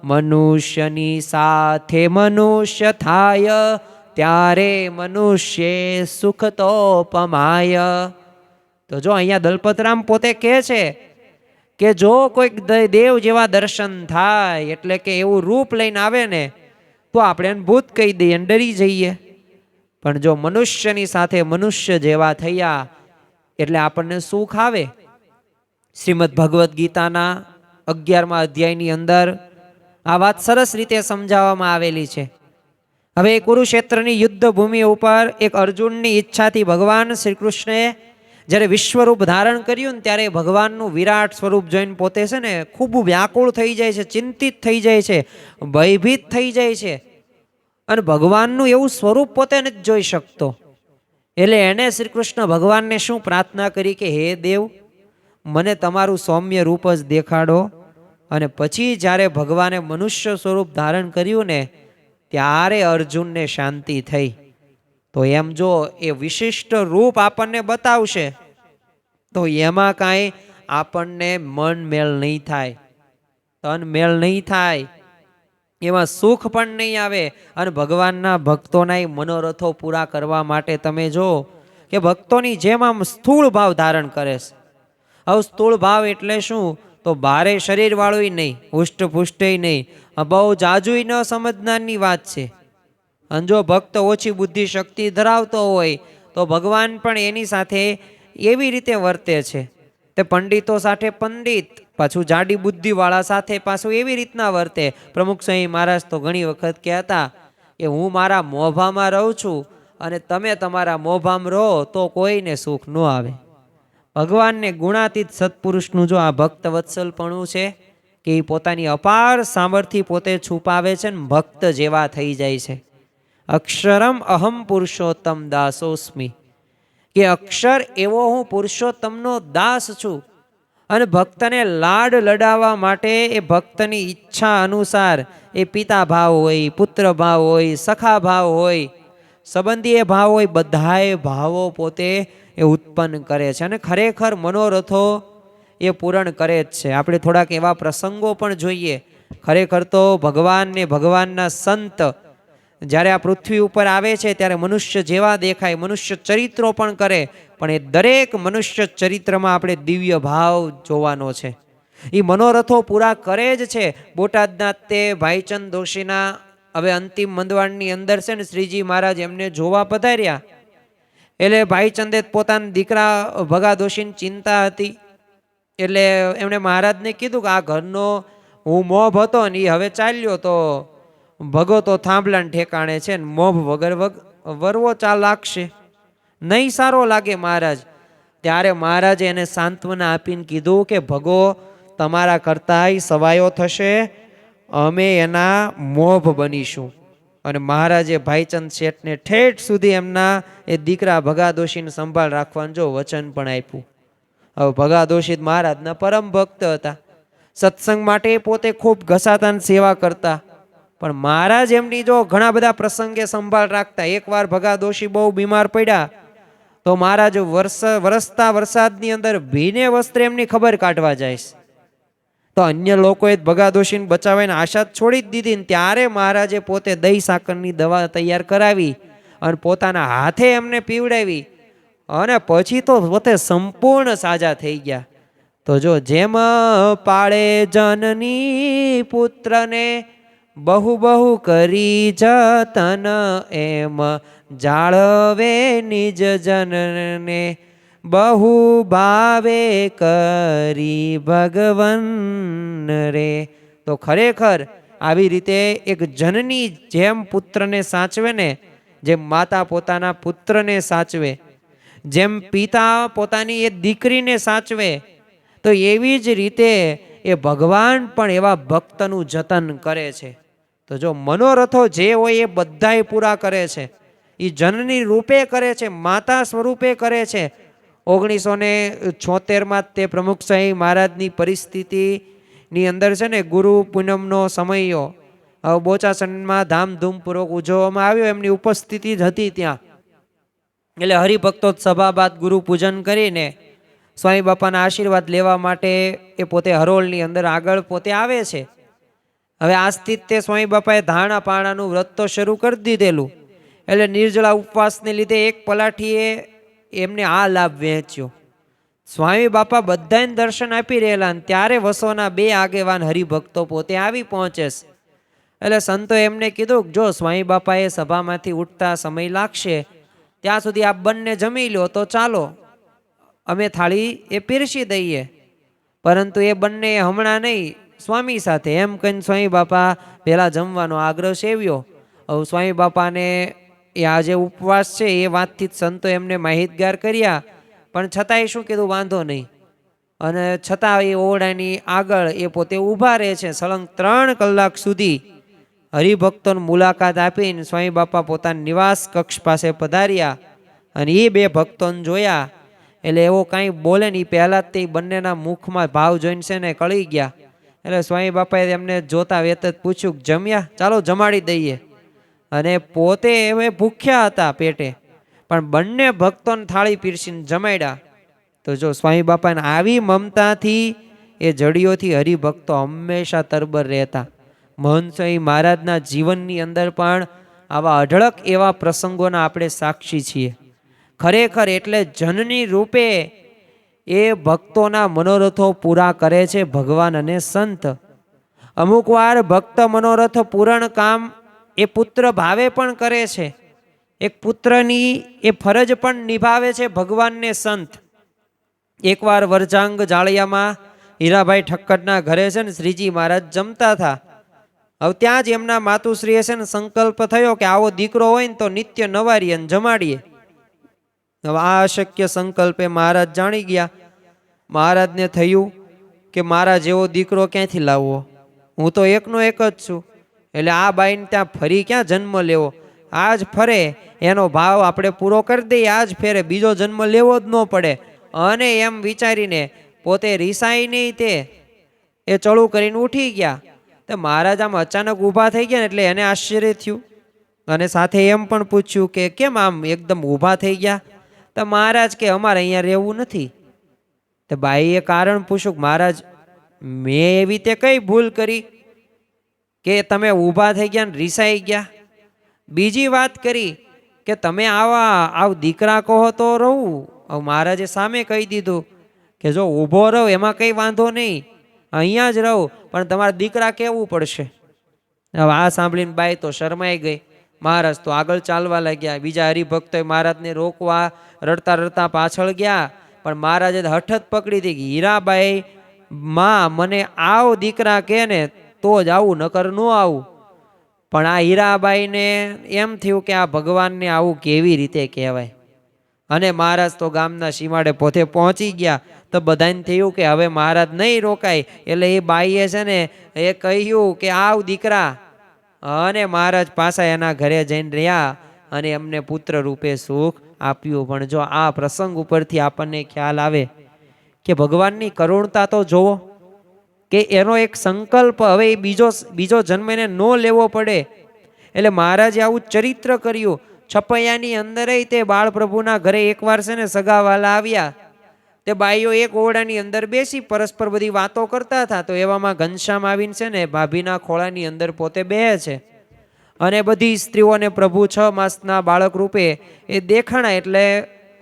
મનુષ્યની સાથે મનુષ્ય થાય, ત્યારે મનુષ્ય સુખ તો પમાય. તો જો અહીંયા દલપતરામ પોતે કહે છે કે જો કોઈક દેવ જેવા દર્શન થાય, એટલે કે એવું રૂપ લઈને આવે ને, તો આપણે એને ભૂત કહી દઈએ, ડરી જઈએ. પણ જો મનુષ્યની સાથે મનુષ્ય જેવા થયા એટલે આપણને સુખ આવે. શ્રીમદ ભગવદ્ ગીતાના 11મા અધ્યાયની અંદર આ વાત સરસ રીતે સમજાવવામાં આવેલી છે. હવે કુરુક્ષેત્રની યુદ્ધ ભૂમિ ઉપર એક અર્જુનની ઈચ્છાથી ભગવાન શ્રી કૃષ્ણએ જ્યારે વિશ્વરૂપ ધારણ કર્યું ને, ત્યારે ભગવાનનું વિરાટ સ્વરૂપ જોઈને પોતે છે ને ખૂબ વ્યાકુળ થઈ જાય છે, ચિંતિત થઈ જાય છે, ભયભીત થઈ જાય છે. અને ભગવાનનું એવું સ્વરૂપ પોતે નથી જોઈ શકતો. એટલે એને શ્રી કૃષ્ણ ભગવાનને શું પ્રાર્થના કરી કે હે દેવ, મને તમારું સૌમ્ય રૂપ જ દેખાડો. અને પછી જ્યારે ભગવાને મનુષ્ય સ્વરૂપ ધારણ કર્યું ને, ત્યારે અર્જુનને શાંતિ થઈ. તો એમ જો એ વિશિષ્ટ રૂપ આપણને બતાવશે તો એમાં કાંઈ આપણને મન મેળ નહીં થાય, તન મેળ નહીં થાય, એમાં સુખ પણ નહીં આવે. અને ભગવાનના ભક્તોના મનોરથો પૂરા કરવા માટે તમે જો કે ભક્તોની જેમ આમ સ્થૂળ ભાવ ધારણ કરે છે. હવે સ્થૂળ ભાવ એટલે શું? તો ભારે શરીર વાળું નહીં, હુષ્ટપુષ્ટ નહીં, બહુ જાજુય ન સમજનારની વાત છે. અને જો ભક્ત ઓછી બુદ્ધિ શક્તિ ધરાવતો હોય તો ભગવાન પણ એની સાથે એવી રીતે વર્તે છે. તે પંડિતો સાથે પંડિત, પાછું જાડી બુદ્ધિવાળા સાથે પાછું એવી રીતના વર્તે. પ્રમુખ સ્વામી મહારાજ તો ઘણી વખત કહેતા કે હું મારા મોભામાં રહું છું અને તમે તમારા મોભામાં રહો તો કોઈને સુખ ન આવે. ભગવાનને ગુણાતીત સત્પુરુષનું જો આ ભક્ત વત્સલપણું છે કે એ પોતાની અપાર સામર્થ્ય પોતે છુપાવે છે ને ભક્ત જેવા થઈ જાય છે. અક્ષરમ અહમ પુરુષોત્તમ દાસોસ્મી, કે અક્ષર એવો હું પુરુષોત્તમનો દાસ છું. અને ભક્તને લાડ લડાવવા માટે એ ભક્તની ઈચ્છા અનુસાર એ પિતા ભાવ હોય, પુત્ર ભાવ હોય, સખા ભાવ હોય, સંબંધીય ભાવ હોય, બધાએ ભાવો પોતે એ ઉત્પન્ન કરે છે. અને ખરેખર મનોરથો એ પૂરણ કરે જ છે. આપણે થોડાક એવા પ્રસંગો પણ જોઈએ. ખરેખર તો ભગવાન ને ભગવાનના સંત જ્યારે આ પૃથ્વી ઉપર આવે છે ત્યારે મનુષ્ય જેવા દેખાય, મનુષ્ય ચરિત્રો પણ કરે, પણ એ દરેક મનુષ્ય ચરિત્રમાં આપણે દિવ્ય ભાવ જોવાનો છે. એ મનોરથો પૂરા કરે જ છે. બોટાદના તે ભાઈચંદ દોશીના હવે અંતિમ મંદવાડની અંદર છે ને શ્રીજી મહારાજ એમને જોવા પધાર્યા. એટલે ભાઈચંદે પોતાના દીકરા ભગા દોશીની ચિંતા હતી. એટલે એમણે મહારાજને કીધું કે આ ઘરનો હું મોભ હતો ને એ હવે ચાલ્યો, તો ભગો તો થાંભલાને ઠેકાણે છે ને મોભ વગર વરવો ચા લાગશે નહીં, સારો લાગે મહારાજ. ત્યારે મહારાજે એને સાંત્વના આપીને કીધું કે ભગો તમારા કરતાંય સવાયો થશે, અમે એના મોભ બનીશું. અને મહારાજે ભાઈચંદ શેઠને ઠેઠ સુધી એમના એ દીકરા ભગા દોશીને સંભાળ રાખવાનું જો વચન પણ આપ્યું. હવે ભગા દોશી મહારાજના પરમ ભક્ત હતા. સત્સંગ માટે પોતે ખૂબ ઘસાતા સેવા કરતા, પણ મહારાજ એમની જો ઘણા બધા પ્રસંગે સંભાળ રાખતા. એકવાર ભગા દોશી બહુ બીમાર પડ્યા તો મહારાજ વરસતા વરસાદની અંદર ભીને વસ્ત્રે એમની ખબર કાઢવા જાય. તો અન્ય લોકોએ ભગા દોશીને બચાવીને આશા છોડી જ દીધી. ત્યારે મહારાજે પોતે દહીં સાકરની દવા તૈયાર કરાવી અને પોતાના હાથે એમને પીવડાવી અને પછી તો પોતે સંપૂર્ણ સાજા થઈ ગયા. તો જો જેમ પાળે જનની પુત્રને બહુ બહુ કરી જતન, એમ જાળવે નિજ જનને બહુ ભાવે કરી ભગવન રે. તો ખરેખર આવી રીતે એક જનની જેમ પુત્રને સાચવે ને, જેમ માતા પોતાના પુત્રને સાચવે, જેમ પિતા પોતાની એ દીકરીને સાચવે, તો એવી જ રીતે એ ભગવાન પણ એવા ભક્તનું જતન કરે છે. તો જો મનોરથો જે હોય એ બધાય પૂરા કરે છે. એ જનની રૂપે કરે છે, માતા સ્વરૂપે કરે છે. 1976માં તે પ્રમુખ સ્વામી મહારાજની પરિસ્થિતિની અંદર છે ને ગુરુ પૂનમનો સમયો બોચાસનમાં ધામધૂમપૂર્વક ઉજવવામાં આવ્યો. એમની ઉપસ્થિતિ જ હતી ત્યાં. એટલે હરિભક્તો સભા બાદ ગુરુ પૂજન કરીને સ્વામી બાપાના આશીર્વાદ લેવા માટે એ પોતે હરોળની અંદર આગળ પોતે આવે છે. હવે આજથી તે સ્વામી બાપાએ ધાણા પાણાનું વ્રત તો શરૂ કરી દીધેલું, એટલે નિર્જળા ઉપવાસને લીધે એક પલાઠીએ એમને આ લાભ વહેંચ્યો. સ્વામી બાપા બધાને દર્શન આપી રહેલા, ત્યારે વસોના 2 આગેવાન હરિભક્તો પોતે આવી પહોંચે છે. એટલે સંતો એમને કીધું, જો સ્વામી બાપાએ સભામાંથી ઉઠતા સમય લાગશે, ત્યાં સુધી આપ બંને જમી લો તો ચાલો, અમે થાળી એ પીરસી દઈએ. પરંતુ એ બંને હમણાં નહીં, સ્વામી સાથે, એમ કહીને સ્વામી બાપા પહેલાં જમવાનો આગ્રહ સેવ્યો. હવે સ્વામી બાપાને એ આ જે ઉપવાસ છે એ વાતથી જ સંતો એમને માહિતગાર કર્યા, પણ છતાંય શું કીધું, વાંધો નહીં. અને છતાં એ ઓરડાની આગળ એ પોતે ઊભા રહે છે. સળંગ 3 કલાક સુધી હરિભક્તોની મુલાકાત આપીને સ્વામી બાપા પોતાના નિવાસ કક્ષ પાસે પધાર્યા. અને એ 2 ભક્તોને જોયા એટલે એવો કાંઈ બોલે ને, એ પહેલાં જ તે બંનેના મુખમાં ભાવ જોઈને છે ને કળી ગયા. એટલે સ્વામી બાપાએ એમને જોતા વેત જ પૂછ્યું, જમ્યા? ચાલો જમાડી દઈએ. અને પોતે હવે ભૂખ્યા હતા પેટે, પણ બંને ભક્તોને થાળી પીરસીને જમાડ્યા. તો જો સ્વામી બાપાને આવી મમતાથી એ જડીઓથી હરિભક્તો હંમેશા તરબર રહેતા. મહંત સ્વામી મહારાજના જીવનની અંદર પણ આવા અઢળક એવા પ્રસંગોના આપણે સાક્ષી છીએ. ખરેખર એટલે જનની રૂપે એ ભક્તોના મનોરથો પૂરા કરે છે ભગવાન અને સંત. અમુક વાર ભક્ત મનોરથ પૂરણ કામ એ પુત્ર ભાવે પણ કરે છે. એક પુત્રની એ ફરજ પણ નિભાવે છે ભગવાનને સંત. એકવાર વરજાંગ જાળિયામાં હીરાભાઈ ઠક્કરના ઘરે છે ને શ્રીજી મહારાજ જમતા હતા. હવે ત્યાં જ એમના માતુશ્રીએ છે ને સંકલ્પ થયો કે આવો દીકરો હોય ને તો નિત્ય નવારીએ અને જમાડીએ. હવે આ અશક્ય સંકલ્પે મહારાજ જાણી ગયા. મહારાજને થયું કે મારા જેવો દીકરો ક્યાંથી લાવવો, હું તો એકનો એક જ છું. એટલે આ બાઈને ત્યાં ફરી ક્યાં જન્મ લેવો, આજ ફરે એનો ભાવ આપણે પૂરો કરી દઈએ, આજ ફેરે બીજો જન્મ લેવો જ ન પડે. અને એમ વિચારીને પોતે રિસાઈ નહીં, તે એ ચડું કરીને ઉઠી ગયા. તો મહારાજ આમ અચાનક ઊભા થઈ ગયા ને એટલે એને આશ્ચર્ય થયું, અને સાથે એમ પણ પૂછ્યું કે કેમ આમ એકદમ ઊભા થઈ ગયા? તો મહારાજ કે અમારે અહીંયા રહેવું નથી. તો બાઈએ કારણ પૂછ્યું, મહારાજ મેં એવી તે કઈ ભૂલ કરી કે તમે ઊભા થઈ ગયા ને રિસાઈ ગયા? બીજી વાત કરી કે તમે આવ દીકરા કહો તો રહું. હવે મહારાજે સામે કહી દીધું કે જો ઊભો રહો એમાં કંઈ વાંધો નહીં, અહીંયા જ રહો, પણ તમારા દીકરા કહેવું પડશે. હવે આ સાંભળીને બાઈ તો શરમાઈ ગઈ. મહારાજ તો આગળ ચાલવા લાગ્યા. બીજા હરિભક્તોએ મહારાજને રોકવા રડતા રડતા પાછળ ગયા, પણ મહારાજે હઠ જ પકડી હતી કે હીરાબાઈ માં મને આવ દીકરા કહે ને તો જ આવું, નકર ન આવું. પણ આ હીરાબાઈને એમ થયું કે આ ભગવાનને આવું કેવી રીતે કહેવાય. અને મહારાજ તો ગામના સીમાડે પોતે પહોંચી ગયા. તો બધાને થયું કે હવે મહારાજ નહીં રોકાય. એટલે એ બાઈએ છે ને એ કહ્યું કે આવ દીકરા. અને મહારાજ પાછા એના ઘરે જઈને રહ્યા અને એમને પુત્ર રૂપે સુખ આપ્યું. પણ જો આ પ્રસંગ ઉપરથી આપણને ખ્યાલ આવે કે ભગવાનની કરુણતા તો જોવો, કે એનો એક સંકલ્પ હવે એ બીજો જન્મ એને ન લેવો પડે. એટલે મહારાજે આવું ચરિત્ર કર્યું. છપૈયાની અંદર તે બાળપ્રભુના ઘરે એકવાર છે ને સગાવાલા આવ્યા. તે બાઈઓ એક ઓરડાની અંદર બેસી પરસ્પર બધી વાતો કરતા હતા. તો એવામાં ઘનશ્યામ આવીને છે ને ભાભીના ખોળાની અંદર પોતે બેહે છે. અને બધી સ્ત્રીઓને પ્રભુ 6 માસના બાળક રૂપે એ દેખાણા. એટલે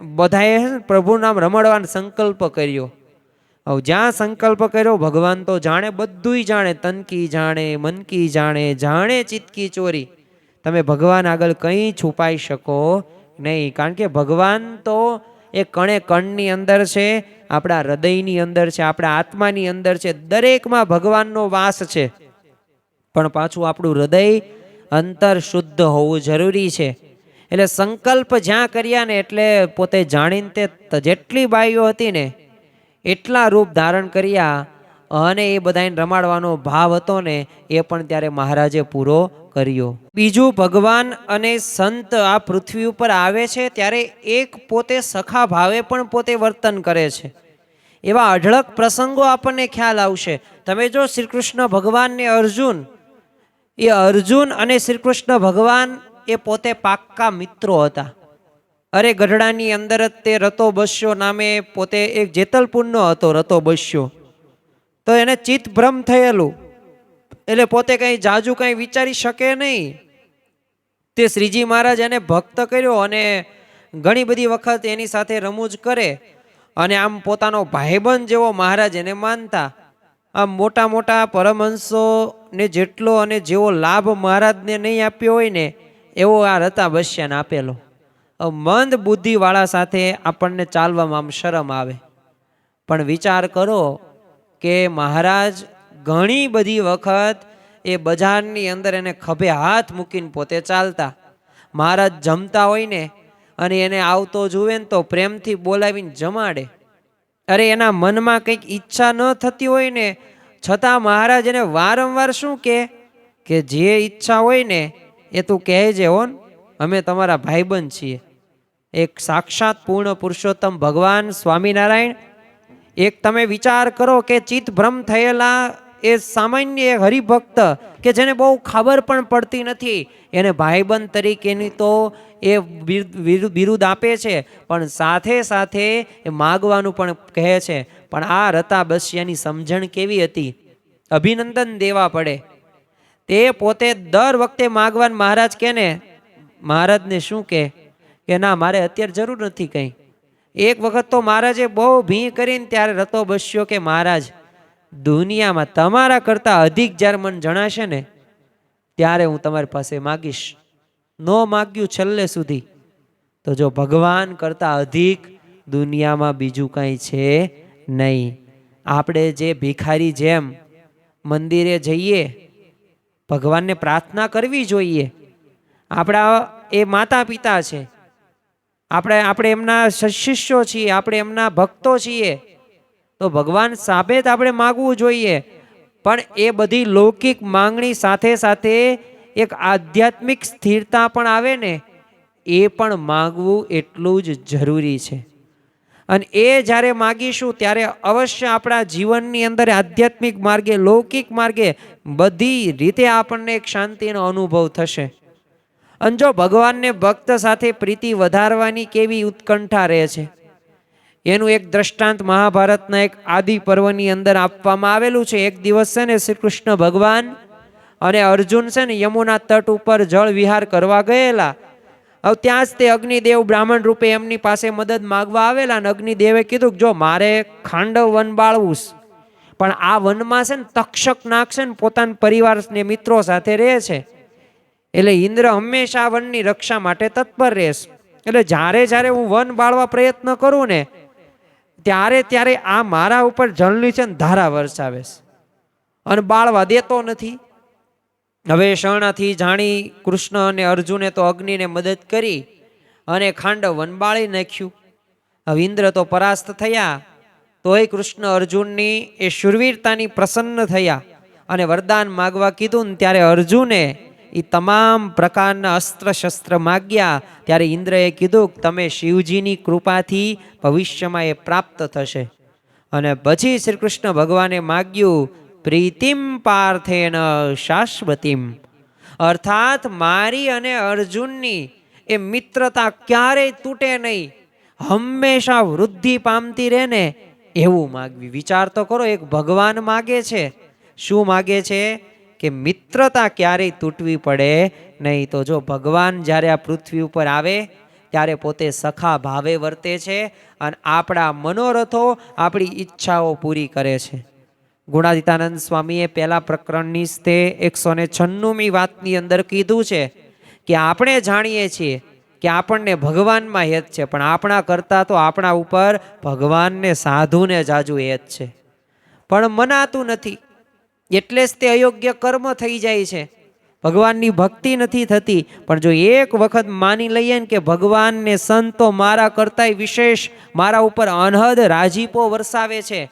બધાએ પ્રભુ નામ રમાડવાનો સંકલ્પ કર્યો. હવે જ્યાં સંકલ્પ કર્યો ભગવાન તો જાણે, બધુંય જાણે, તનકી જાણે, મનકી જાણે, જાણે ચિતકી ચોરી. તમે ભગવાન આગળ કંઈ છુપાઈ શકો નહીં, કારણ કે ભગવાન તો એ કણે કણની અંદર છે, આપણા હૃદયની અંદર છે, આપણા આત્માની અંદર છે. દરેકમાં ભગવાનનો વાસ છે. પણ પાછું આપણું હૃદય અંતર શુદ્ધ હોવું જરૂરી છે. એટલે સંકલ્પ જ્યાં કર્યા ને એટલે પોતે જાણીને તે જેટલી બાઈઓ હતી ને એટલા રૂપ ધારણ કર્યા. અને એ બધાને રમાડવાનો ભાવ હતો ને એ પણ ત્યારે મહારાજે પૂરો કર્યો. બીજું, ભગવાન અને સંત આ પૃથ્વી ઉપર આવે છે ત્યારે એક પોતે સખા ભાવે પણ પોતે વર્તન કરે છે. એવા અઢળક પ્રસંગો આપણને ખ્યાલ આવશે. તમે જો શ્રી કૃષ્ણ ભગવાન ને અર્જુન અને શ્રી કૃષ્ણ ભગવાન એ પોતે પાક્કા મિત્રો હતા. અરે ગઢડાની અંદર જ તે રતો બસ્યો નામે પોતે એક જેતલપુરનો હતો રતો બસ્યો. તો એને ચિત્ત ભ્રમ થયેલું, એટલે પોતે કંઈ જાજુ કંઈ વિચારી શકે નહીં. તે શ્રીજી મહારાજ એને ભક્ત કર્યો અને ઘણી બધી વખત એની સાથે રમૂજ કરે અને આમ પોતાનો ભાઈબંધ જેવો મહારાજ એને માનતા. આમ મોટા મોટા પરમહંસોને જેટલો અને જેવો લાભ મહારાજને નહીં આપ્યો હોય ને એવો આ રતા બસ્યાને આપેલો. મંદ બુદ્ધિવાળા સાથે આપણને ચાલવામાં આમ શરમ આવે, પણ વિચાર કરો કે મહારાજ ઘણી બધી વખત એ બજારની અંદર એને ખભે હાથ મૂકીને પોતે ચાલતા. મહારાજ જમતા હોય ને અને એને આવતો જુએ ને તો પ્રેમથી બોલાવીને જમાડે. અરે એના મનમાં કંઈક ઈચ્છા ન થતી હોય ને છતાં મહારાજ એને વારંવાર શું કે જે ઈચ્છા હોય ને એ તું કહેજે હો, અમે તમારા ભાઈબંધ છીએ. એક સાક્ષાત પૂર્ણ પુરુષોત્તમ ભગવાન સ્વામિનારાયણ. એક તમે વિચાર કરો કે ચિત્ત ભ્રમ થયેલા એ સામાન્ય એક હરિભક્ત કે જેને બહુ ખબર પણ પડતી નથી એને ભાઈબંધ તરીકેની તો એ બિરુદ આપે છે, પણ સાથે સાથે એ માગવાનું પણ કહે છે. પણ આ રતા બસ્યાની સમજણ કેવી હતી, અભિનંદન દેવા પડે. તે પોતે દર વખતે માગવાનું મહારાજ કે ને, મહારાજને શું કે ના મારે અત્યારે જરૂર નથી કંઈ. એક વખત તો મહારાજે બહુ ભી કરીને ત્યારે રતો બસ્યો કે મહારાજ દુનિયામાં તમારા કરતા અધિક જ્યારે મને જણાશે ને ત્યારે હું તમારી પાસે માગીશ. નો માગ્યું છેલ્લે સુધી. તો જો ભગવાન કરતા અધિક દુનિયામાં બીજું કંઈ છે નહીં. આપણે જે ભિખારી જેમ મંદિરે જઈએ ભગવાનને પ્રાર્થના કરવી જોઈએ. આપણા એ માતા પિતા છે, આપણે એમના શિષ્યો છીએ, આપણે એમના ભક્તો છીએ, તો ભગવાન સાબિત આપણે માગવું જોઈએ. પણ એ બધી લૌકિક માંગણી સાથે સાથે એક આધ્યાત્મિક સ્થિરતા પણ આવે ને એ પણ માગવું એટલું જ જરૂરી છે. અને એ જ્યારે માગીશું ત્યારે અવશ્ય આપણા જીવનની અંદર આધ્યાત્મિક માર્ગે લૌકિક માર્ગે બધી રીતે આપણને એક શાંતિનો અનુભવ થશે. અને જો ભગવાનને ભક્ત સાથે પ્રીતિ વધારવાની કેવી ઉત્કંઠા રહે છે એનું એક દ્રષ્ટાંત મહાભારતના એક આદિ પર્વની અંદર આપવામાં આવેલું છે. એક દિવસ છે ને શ્રી કૃષ્ણ ભગવાન અને અર્જુન છે ને યમુના તટ ઉપર જળ વિહાર કરવા ગયેલા. હવે ત્યાં જ તે અગ્નિદેવ બ્રાહ્મણ રૂપે એમની પાસે મદદ માગવા આવેલા અને અગ્નિદેવે કીધું કે જો મારે ખાંડવ વન બાળવું પણ આ વનમાં છે ને તક્ષક નાગ છે ને પોતાના પરિવાર ને મિત્રો સાથે રહે છે, એટલે ઇન્દ્ર હંમેશા વનની રક્ષા માટે તત્પર રહેશ. એટલે જ્યારે હું વન બાળવા પ્રયત્ન કરું ને ત્યારે આ મારા ઉપર જળની છે ને ધારા વરસાવે અને બાળવા દેતો નથી. હવે શરણાથી જાણી કૃષ્ણ અને અર્જુને તો અગ્નિને મદદ કરી અને ખાંડવ વન બાળી નાખ્યું. હવે ઇન્દ્ર તો પરાસ્ત થયા, તોય કૃષ્ણ અર્જુનની એ શૂરવીરતાની પ્રસન્ન થયા અને વરદાન માગવા કીધું ને ત્યારે અર્જુને એ તમામ પ્રકારના અસ્ત્ર શસ્ત્ર માગ્યા. ત્યારે ઇન્દ્રએ કીધું તમે શિવજીની કૃપાથી ભવિષ્યમાં એ પ્રાપ્ત થશે. અને પછી શ્રી કૃષ્ણ ભગવાને માગ્યું પ્રીતિમ પાર્થેન શાશ્વતીમ, અર્થાત મારી અને અર્જુનની એ મિત્રતા ક્યારેય તૂટે નહીં, હંમેશા વૃદ્ધિ પામતી રહે ને એવું માગવી. વિચાર તો કરો, એક ભગવાન માગે છે, શું માગે છે કે મિત્રતા ક્યારેય તૂટવી પડે નહીં. તો જો ભગવાન જ્યારે આ પૃથ્વી ઉપર આવે ત્યારે પોતે સખા ભાવે વર્તે છે અને આપણા મનોરથો આપણી ઈચ્છાઓ પૂરી કરે છે. ગુણાદિતાનંદ સ્વામીએ પહેલા પ્રકરણની તે 196મી વાતની અંદર કીધું છે કે આપણે જાણીએ છીએ કે આપણને ભગવાનમાં હેત છે, પણ આપણા કરતાં તો આપણા ઉપર ભગવાનને સાધુને જાજુ હેત છે, પણ મનાતું નથી. એટલે જ તે અયોગ્ય કર્મ થઈ જાય છે, ભગવાનની ભક્તિ નથી થતી. પણ જો એક વખત માની લઈએ ને કે ભગવાનને સંતો મારા કરતાંય વિશેષ મારા ઉપર અનહદ રાજીપો વરસાવે છે,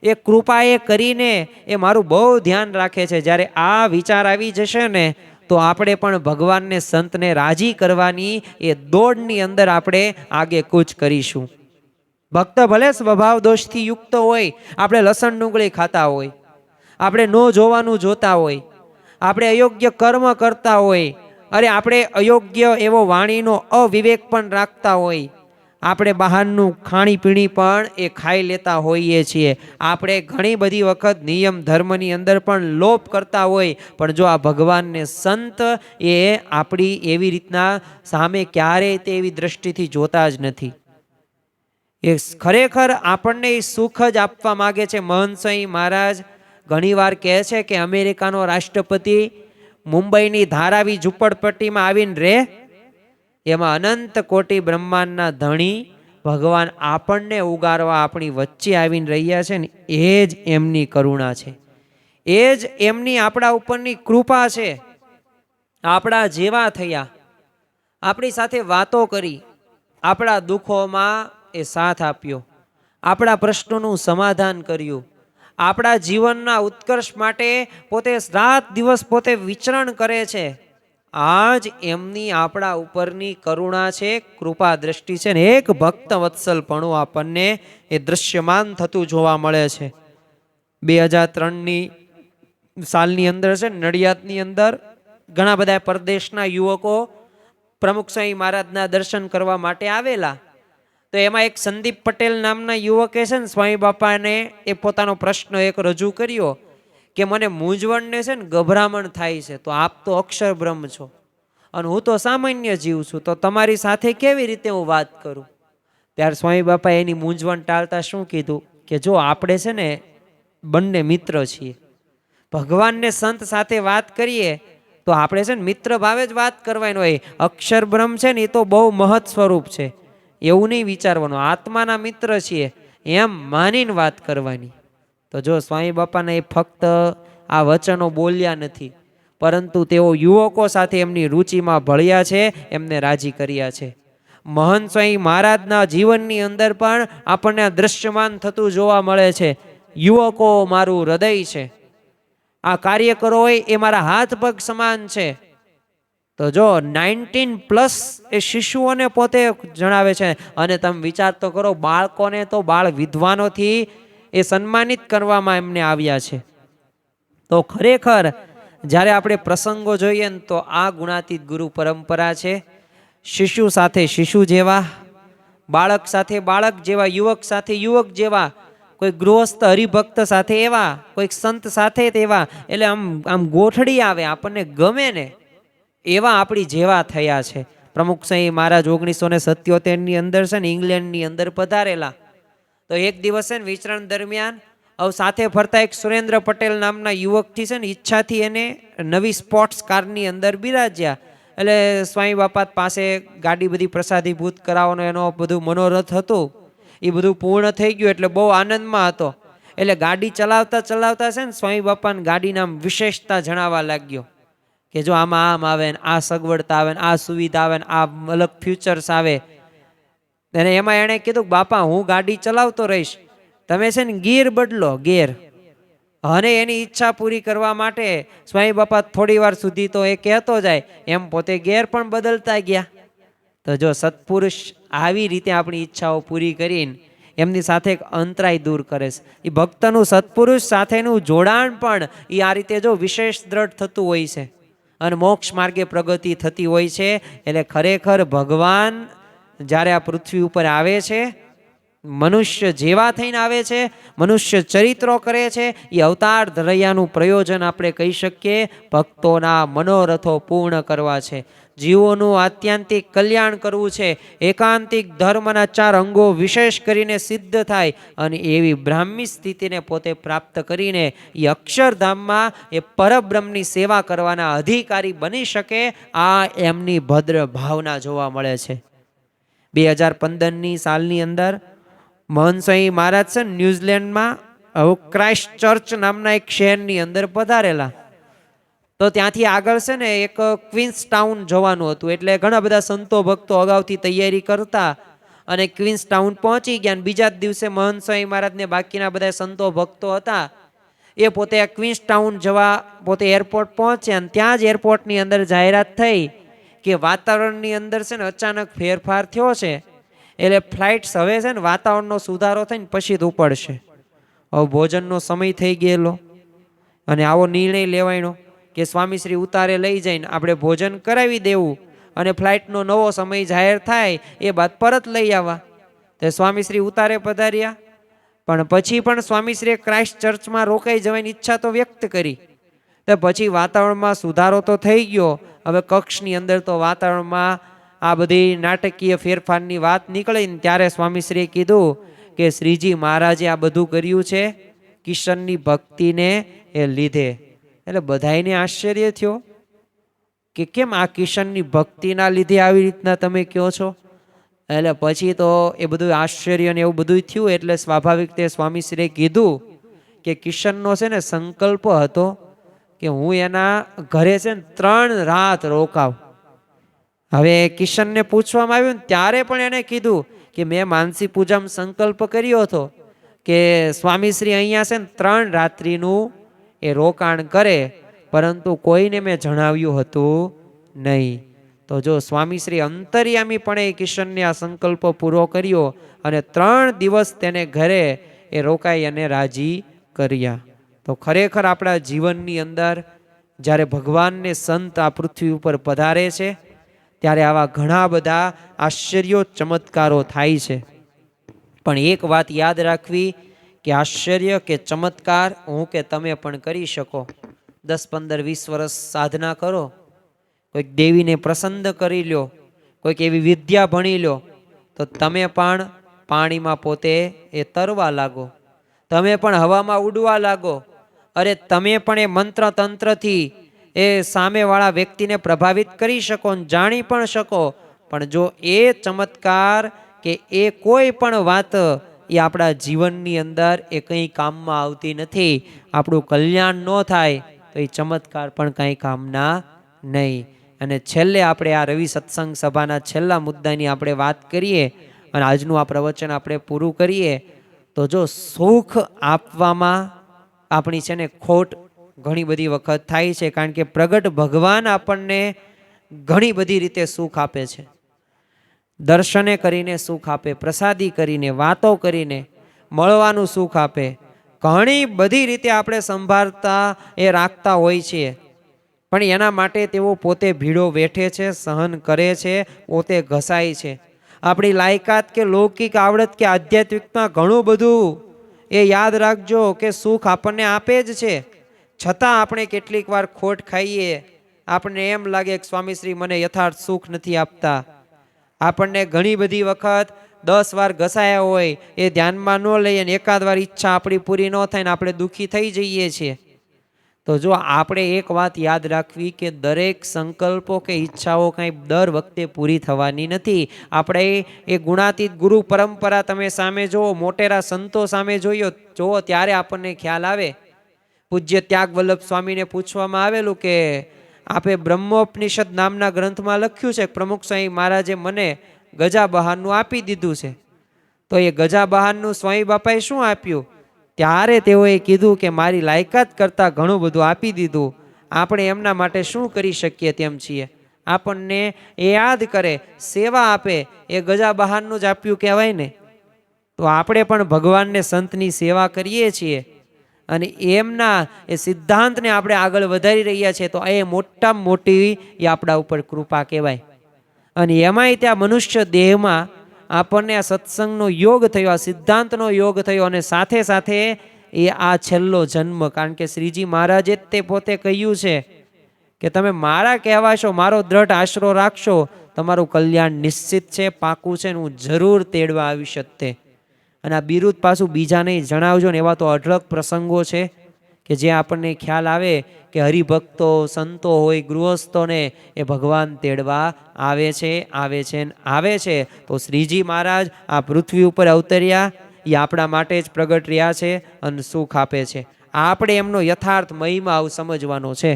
એ કૃપા એ કરીને એ મારું બહુ ધ્યાન રાખે છે, જ્યારે આ વિચાર આવી જશે ને તો આપણે પણ ભગવાનને સંતને રાજી કરવાની એ દોડની અંદર આપણે આગે કૂચ કરીશું. ભક્ત ભલે સ્વભાવ દોષથી યુક્ત હોય, આપણે લસણ ડુંગળી ખાતા હોય, આપણે ન જોવાનું જોતા હોય, આપણે અયોગ્ય કર્મ કરતા હોય, અરે આપણે અયોગ્ય એવો વાણીનો અવિવેક પણ રાખતા હોય, આપણે બહારનું ખાણીપીણી પણ એ ખાઈ લેતા હોઈએ છીએ, આપણે ઘણી બધી વખત નિયમ ધર્મની અંદર પણ લોપ કરતા હોય, પણ જો આ ભગવાનને સંત એ આપણી એવી રીતના સામે ક્યારેય તેવી દ્રષ્ટિથી જોતા જ નથી. એ ખરેખર આપણને એ સુખ જ આપવા માગે છે. મહંત સ્વામી મહારાજ ઘણીવાર કહે છે કે અમેરિકાનો રાષ્ટ્રપતિ મુંબઈની ધારાવી ઝૂંપડપટ્ટીમાં આવીને રહે, એમાં અનંત કોટી બ્રહ્માંડના ધણી ભગવાન આપણને ઉગારવા આપણી વચ્ચે આવીને રહ્યા છે ને, એ જ એમની કરુણા છે, એ જ એમની આપણા ઉપરની કૃપા છે. આપણા જેવા થયા, આપણી સાથે વાતો કરી, આપણા દુઃખોમાં એ સાથ આપ્યો, આપણા પ્રશ્નોનું સમાધાન કર્યું, આપણા જીવનના ઉત્કર્ષ માટે પોતે રાત દિવસ પોતે વિચરણ કરે છે. આ જ એમની આપણા ઉપરની કરુણા છે, કૃપા દ્રષ્ટિ છે ને એક ભક્ત વત્સલપણું આપણને એ દ્રશ્યમાન થતું જોવા મળે છે. 2003ની સાલની અંદર છે નડિયાદની અંદર ઘણા બધા પરદેશના યુવકો પ્રમુખ સ્વામી મહારાજના દર્શન કરવા માટે આવેલા. તો એમાં એક સંદીપ પટેલ નામના યુવકે છે ને સ્વામી બાપાને એ પોતાનો પ્રશ્ન એક રજૂ કર્યો કે મને મૂંઝવણને છે ને ગભરામણ થાય છે, તો આપ તો અક્ષર બ્રહ્મ છો અને હું તો સામાન્ય જીવ છું, તો તમારી સાથે કેવી રીતે હું વાત કરું? ત્યારે સ્વામી બાપા એની મૂંઝવણ ટાળતા શું કીધું કે જો આપણે છે ને બંને મિત્ર છીએ, ભગવાનને સંત સાથે વાત કરીએ તો આપણે છે ને મિત્ર ભાવે જ વાત કરવાની હોય. અક્ષર બ્રહ્મ છે ને એ તો બહુ મહત સ્વરૂપ છે, એવું નહીં વિચારવાનું, આત્માના મિત્ર છીએ એમ માનીને વાત કરવાની. તો જો સ્વામી બાપાને એ ફક્ત આ વચનો બોલ્યા નથી, પરંતુ તેઓ યુવકો સાથે એમની રુચિમાં ભળ્યા છે, એમને રાજી કર્યા છે. મહંત સ્વામી મહારાજના જીવનની અંદર પણ આપણને આ દ્રશ્યમાન થતું જોવા મળે છે. યુવકો મારું હૃદય છે, આ કાર્યકરો હોય એ મારા હાથ પગ સમાન છે. તો જો 19+ એ શિશુઓને પોતે જણાવે છે. અને તમે વિચાર તો કરો, બાળકોને તો બાળ વિદ્વાનોથી એ સન્માનિત કરવામાં એમને આવ્યા છે. તો ખરેખર જ્યારે આપણે પ્રસંગો જોઈએ ને તો આ ગુણાતીત ગુરુ પરંપરા છે. શિશુ સાથે શિશુ જેવા, બાળક સાથે બાળક જેવા, યુવક સાથે યુવક જેવા, કોઈ ગૃહસ્થ હરિભક્ત સાથે એવા, કોઈક સંત સાથે તેવા, એટલે આમ ગોઠડી આવે, આપણને ગમે ને એવા આપણી જેવા થયા છે. પ્રમુખ સ્વામી મહારાજ 1977ની અંદર છે ને ઇંગ્લેન્ડની અંદર પધારેલા. તો એક દિવસ છે ને વિચરણ દરમિયાન સાથે ફરતા એક સુરેન્દ્ર પટેલ નામના યુવકથી છે ને ઈચ્છાથી એને નવી સ્પોર્ટ્સ કારની અંદર બિરાજ્યા. એટલે સ્વામી બાપા પાસે ગાડી બધી પ્રસાદીભૂત કરાવવાનો એનો બધું મનોરથ હતું, એ બધું પૂર્ણ થઈ ગયું એટલે બહુ આનંદમાં હતો. એટલે ગાડી ચલાવતા ચલાવતા છે ને સ્વામી બાપાને ગાડીના વિશેષતા જણાવવા લાગ્યો કે જો આમાં આમ આવે ને આ સગવડતા આવે ને આ સુવિધા આવે ને આ અલગ ફ્યુચર્સ આવે. અને એમાં એણે કીધું બાપા હું ગાડી ચલાવતો રહીશ, તમે છે ને ગિયર બદલો, ગિયર. અને એની ઈચ્છા પૂરી કરવા માટે સ્વામી બાપા થોડી વાર સુધી તો એ કહેતો જાય એમ પોતે ગેર પણ બદલતા ગયા. તો જો સત્પુરુષ આવી રીતે આપણી ઈચ્છાઓ પૂરી કરીને એમની સાથે એક અંતરાય દૂર કરે છે. એ ભક્તનું સત્પુરુષ સાથેનું જોડાણ પણ એ આ રીતે જો વિશેષ દ્રઢ થતું હોય છે અને મોક્ષ માર્ગે પ્રગતિ થતી હોય છે. એટલે ખરેખર ભગવાન જ્યારે આ પૃથ્વી ઉપર આવે છે, મનુષ્ય જેવા થઈને આવે છે, મનુષ્ય ચરિત્રો કરે છે, એ અવતાર ધરૈયાનું પ્રયોજન આપણે કહી શકીએ ભક્તોના મનોરથો પૂર્ણ કરવા છે, જીવોનું આત્યંતિક કલ્યાણ કરવું છે, એકાંતિક ધર્મના 4 અંગો વિશેષ કરીને સિદ્ધ થાય અને એવી બ્રાહ્મી સ્થિતિને પોતે પ્રાપ્ત કરીને એ અક્ષરધામમાં એ પરબ્રહ્મની સેવા કરવાના અધિકારી બની શકે. આ એમની ભદ્ર ભાવના જોવા મળે છે. 2015ની સાલની અંદર મહંત સ્વામી મહારાજ છે ન્યુઝીલેન્ડમાં ક્રાઇસ્ટ ચર્ચ નામના એક શહેરની અંદર પધારેલા. તો ત્યાંથી આગળ છે ને એક ક્વીન્સ ટાઉન જવાનું હતું, એટલે ઘણા બધા સંતો ભક્તો અગાઉથી તૈયારી કરતા અને ક્વીન્સ ટાઉન પહોંચી ગયા. અને બીજા જ દિવસે મહંત સ્વામી મહારાજને બાકીના બધા સંતો ભક્તો હતા એ પોતે ક્વીન્સ ટાઉન જવા પોતે એરપોર્ટ પહોંચ્યા. અને ત્યાં જ એરપોર્ટની અંદર જાહેરાત થઈ કે વાતાવરણની અંદર છે ને અચાનક ફેરફાર થયો છે, એટલે ફ્લાઇટ્સ હવે છે ને વાતાવરણનો સુધારો થઈને પછી જ ઉપડશે. હવે ભોજનનો સમય થઈ ગયેલો અને આવો નિર્ણય લેવાયો કે સ્વામીશ્રી ઉતારે લઈ જઈને આપણે ભોજન કરાવી દેવું અને ફ્લાઇટનો નવો સમય જાહેર થાય એ બાદ પરત લઈ આવવા. તે સ્વામીશ્રી ઉતારે પધાર્યા, પણ પછી પણ સ્વામીશ્રીએ ક્રાઇસ્ટ ચર્ચમાં રોકાઈ જવાની ઈચ્છા તો વ્યક્ત કરી. તો પછી વાતાવરણમાં સુધારો તો થઈ ગયો. હવે કક્ષની અંદર તો વાતાવરણમાં આ બધી નાટકીય ફેરફારની વાત નીકળી ને ત્યારે સ્વામીશ્રીએ કીધું કે શ્રીજી મહારાજે આ બધું કર્યું છે કિશનની ભક્તિને એ લીધે. એટલે બધાયને આશ્ચર્ય થયો કે કેમ આ કિશનની ભક્તિના લીધે આવી રીતના તમે કહો છો. એટલે પછી તો એ બધું આશ્ચર્ય ને એવું બધું થયું. એટલે સ્વાભાવિક તે સ્વામીશ્રીએ કીધું કે કિશનનો છે ને સંકલ્પ હતો કે હું એના ઘરે છે ને 3 રાત રોકાવ. હવે કિશનને પૂછવામાં આવ્યું ને ત્યારે પણ એને કીધું કે મેં માનસી પૂજામાં સંકલ્પ કર્યો હતો કે સ્વામીશ્રી અહીંયા છે ને 3 રાત્રિનું એ રોકાણ કરે, પરંતુ કોઈને મેં જણાવ્યું હતું નહીં. તો જો સ્વામીશ્રી અંતર્યામી પણ એ કિશનને આ સંકલ્પ પૂરો કર્યો અને 3 દિવસ તેને ઘરે એ રોકાઈ અને રાજી કર્યા. તો ખરેખર આપણા જીવનની અંદર જ્યારે ભગવાનને સંત આ પૃથ્વી ઉપર પધારે છે ત્યારે આવા ઘણા બધા આશ્ચર્યો ચમત્કારો થાય છે. પણ એક વાત યાદ રાખવી કે આશ્ચર્ય કે ચમત્કાર હું કે તમે પણ કરી શકો. 10, 15, 20 વર્ષ સાધના કરો, કોઈક દેવીને પ્રસન્ન કરી લો, કોઈક એવી વિદ્યા ભણી લો, તો તમે પણ પાણીમાં પોતે એ તરવા લાગો, તમે પણ હવામાં ઉડવા લાગો. અરે તમે પણ એ મંત્ર તંત્રથી એ સામેવાળા વ્યક્તિને પ્રભાવિત કરી શકો, જાણી પણ શકો. પણ જો એ ચમત્કાર કે એ કોઈ પણ વાત એ આપણા જીવનની અંદર એ કંઈ કામમાં આવતી નથી, આપણું કલ્યાણ ન થાય તો એ ચમત્કાર પણ કંઈ કામના નહીં. અને છેલ્લે આપણે આ રવિ સત્સંગ સભાના છેલ્લા મુદ્દાની આપણે વાત કરીએ અને આજનું આ પ્રવચન આપણે પૂરું કરીએ. તો જો સુખ આપવામાં આપણી છે ને ખોટ ઘણી બધી વખત થાય છે, કારણ કે પ્રગટ ભગવાન આપણને ઘણી બધી રીતે સુખ આપે છે. દર્શને કરીને સુખ આપે, પ્રસાદી કરીને, વાતો કરીને મળવાનું સુખ આપે. ઘણી બધી રીતે આપણે સંભાળતા એ રાખતા હોય છીએ, પણ એના માટે તેઓ પોતે ભીડો વેઠે છે, સહન કરે છે, પોતે ઘસાય છે. આપણી લાયકાત કે લૌકિક આવડત કે આધ્યાત્મિકમાં ઘણું બધું એ યાદ રાખજો કે સુખ આપણને આપે જ છે, છતાં આપણે કેટલીક વાર ખોટ ખાઈએ. આપણને એમ લાગે કે સ્વામીશ્રી મને યથાર્થ સુખ નથી આપતા. આપણને ઘણી બધી વખત 10 વાર ઘસાયા હોય એ ધ્યાનમાં ન લઈએ અને એકાદ વાર ઈચ્છા આપણી પૂરી ન થાય ને આપણે દુઃખી થઈ જઈએ છીએ. તો જો આપણે એક વાત યાદ રાખવી કે દરેક સંકલ્પો કે ઈચ્છાઓ કાંઈ દર વખતે પૂરી થવાની નથી. આપણે એ ગુણાતીત ગુરુ પરંપરા તમે સામે જુઓ, મોટેરા સંતો સામે જુઓ ત્યારે આપણને ખ્યાલ આવે. પૂજ્ય ત્યાગ વલ્લભ સ્વામીને પૂછવામાં આવેલું કે આપે બ્રહ્મોપનિષદ નામના ગ્રંથમાં લખ્યું છે પ્રમુખ સ્વામી મહારાજે મને ગજા બહારનું આપી દીધું છે, તો એ ગજા બહારનું સ્વામી બાપાએ શું આપ્યું? ત્યારે તેઓએ કીધું કે મારી લાયકાત કરતાં ઘણું બધું આપી દીધું, આપણે એમના માટે શું કરી શકીએ તેમ છીએ. આપણને એ યાદ કરે, સેવા આપે, એ ગજા બહારનું જ આપ્યું કહેવાય ને. તો આપણે પણ ભગવાનને સંતની સેવા કરીએ છીએ અને એમના એ સિદ્ધાંતને આપણે આગળ વધારી રહ્યા છીએ, તો એ મોટામાં મોટી એ આપણા ઉપર કૃપા કહેવાય. અને એમાંય ત્યાં મનુષ્ય દેહમાં આપણને આ સત્સંગનો યોગ થયો, આ સિદ્ધાંતનો યોગ થયો અને સાથે સાથે એ આ છેલ્લો જન્મ. કારણ કે શ્રીજી મહારાજે જ તે પોતે કહ્યું છે કે તમે મારા કહેવાશો, મારો દ્રઢ આશરો રાખશો, તમારું કલ્યાણ નિશ્ચિત છે, પાકું છે, હું જરૂર તેડવા આવીશ જ તે. અને આ બિરુદ પાછું બીજાને જણાવજો ને. એવા તો અઢળક પ્રસંગો છે કે જે આપણને ખ્યાલ આવે કે હરિભક્તો, સંતો હોય, ગૃહસ્થોને એ ભગવાન તેડવા આવે છે, આવે છે ને આવે છે. તો શ્રીજી મહારાજ આ પૃથ્વી ઉપર અવતર્યા એ આપણા માટે જ પ્રગટ રહ્યા છે અને સુખ આપે છે. આપણે એમનો યથાર્થ મહિમા સમજવાનો છે.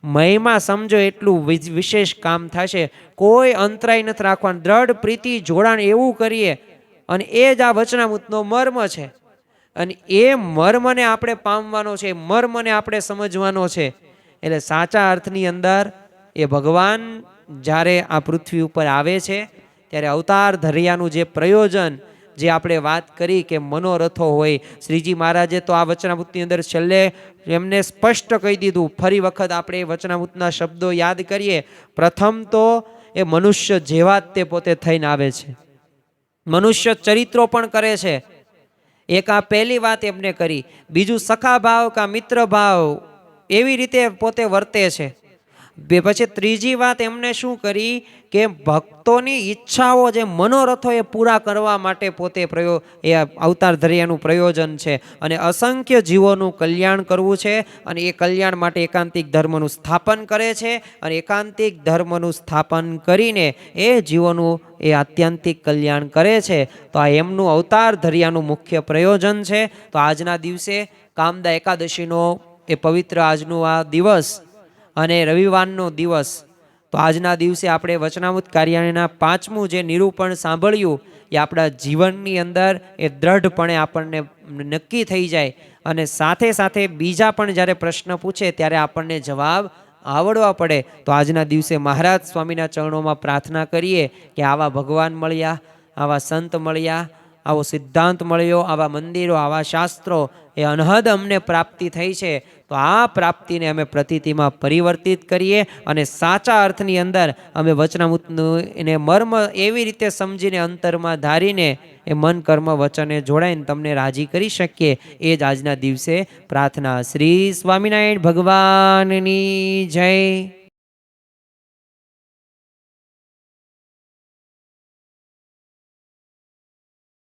મહિમા સમજો એટલું વિશેષ કામ થશે. કોઈ અંતરાય નથી રાખવાનું, દ્રઢ પ્રીતિ જોડાણ એવું કરીએ અને એ જ આ વચનામૃતનો મર્મ છે. અને એ મર્મને આપણે પામવાનો છે, મર્મને આપણે સમજવાનો છે. એટલે સાચા અર્થની અંદર એ ભગવાન જ્યારે આ પૃથ્વી ઉપર આવે છે ત્યારે અવતાર ધર્યાનું જે પ્રયોજન, જે આપણે વાત કરી કે મનોરથો હોય, શ્રીજી મહારાજે તો આ વચનામૃતની અંદર છેલ્લે એમને સ્પષ્ટ કહી દીધું. ફરી વખત આપણે એ વચનામૃતના શબ્દો યાદ કરીએ. પ્રથમ તો એ મનુષ્ય જેવા જ તે પોતે થઈને આવે છે, મનુષ્ય ચરિત્રો પણ કરે છે. એક આ પહેલી વાત એમને કરી. બીજું સખા ભાવ કા મિત્ર ભાવ એવી રીતે પોતે વર્તે છે. પછી ત્રીજી વાત એમને શું કરી કે ભક્તોની ઈચ્છાઓ જે મનોરથો એ પૂરા કરવા માટે પોતે એ અવતાર ધર્યાનું પ્રયોજન છે. અને અસંખ્ય જીવોનું કલ્યાણ કરવું છે. અને એ કલ્યાણ માટે એકાંતિક ધર્મનું સ્થાપન કરે છે. અને એકાંતિક ધર્મનું સ્થાપન કરીને એ જીવોનું એ આત્યંતિક કલ્યાણ કરે છે. તો આ એમનું અવતાર ધર્યાનું મુખ્ય પ્રયોજન છે. તો આજના દિવસે કામદા એકાદશીનો એ પવિત્ર આજનું આ દિવસ અને રવિવારનો દિવસ, તો આજના દિવસે આપણે વચનામૃત કાર્યાલયના 5મું જે નિરૂપણ સાંભળ્યું એ આપણા જીવનની અંદર એ દ્રઢપણે આપણને નક્કી થઈ જાય. અને સાથે સાથે બીજા પણ જ્યારે પ્રશ્ન પૂછે ત્યારે આપણને જવાબ આવડવા પડે. તો આજના દિવસે મહારાજ સ્વામીના ચરણોમાં પ્રાર્થના કરીએ કે આવા ભગવાન મળ્યા, આવા સંત મળ્યા, આવો સિદ્ધાંત મળ્યો, આવા મંદિરો, આવા શાસ્ત્રો એ અનહદ અમને પ્રાપ્તિ થઈ છે. તો આ પ્રાપ્તિને અમે પ્રતીતિમાં પરિવર્તિત કરીએ અને સાચા અર્થની અંદર અમે વચનામૃતનું એને મર્મ એવી રીતે સમજીને અંતરમાં ધારીને એ મન કર્મ વચને જોડાઈને તમને રાજી કરી શકીએ. એ જ આજના દિવસે પ્રાર્થના. શ્રી સ્વામિનારાયણ ભગવાનની જય.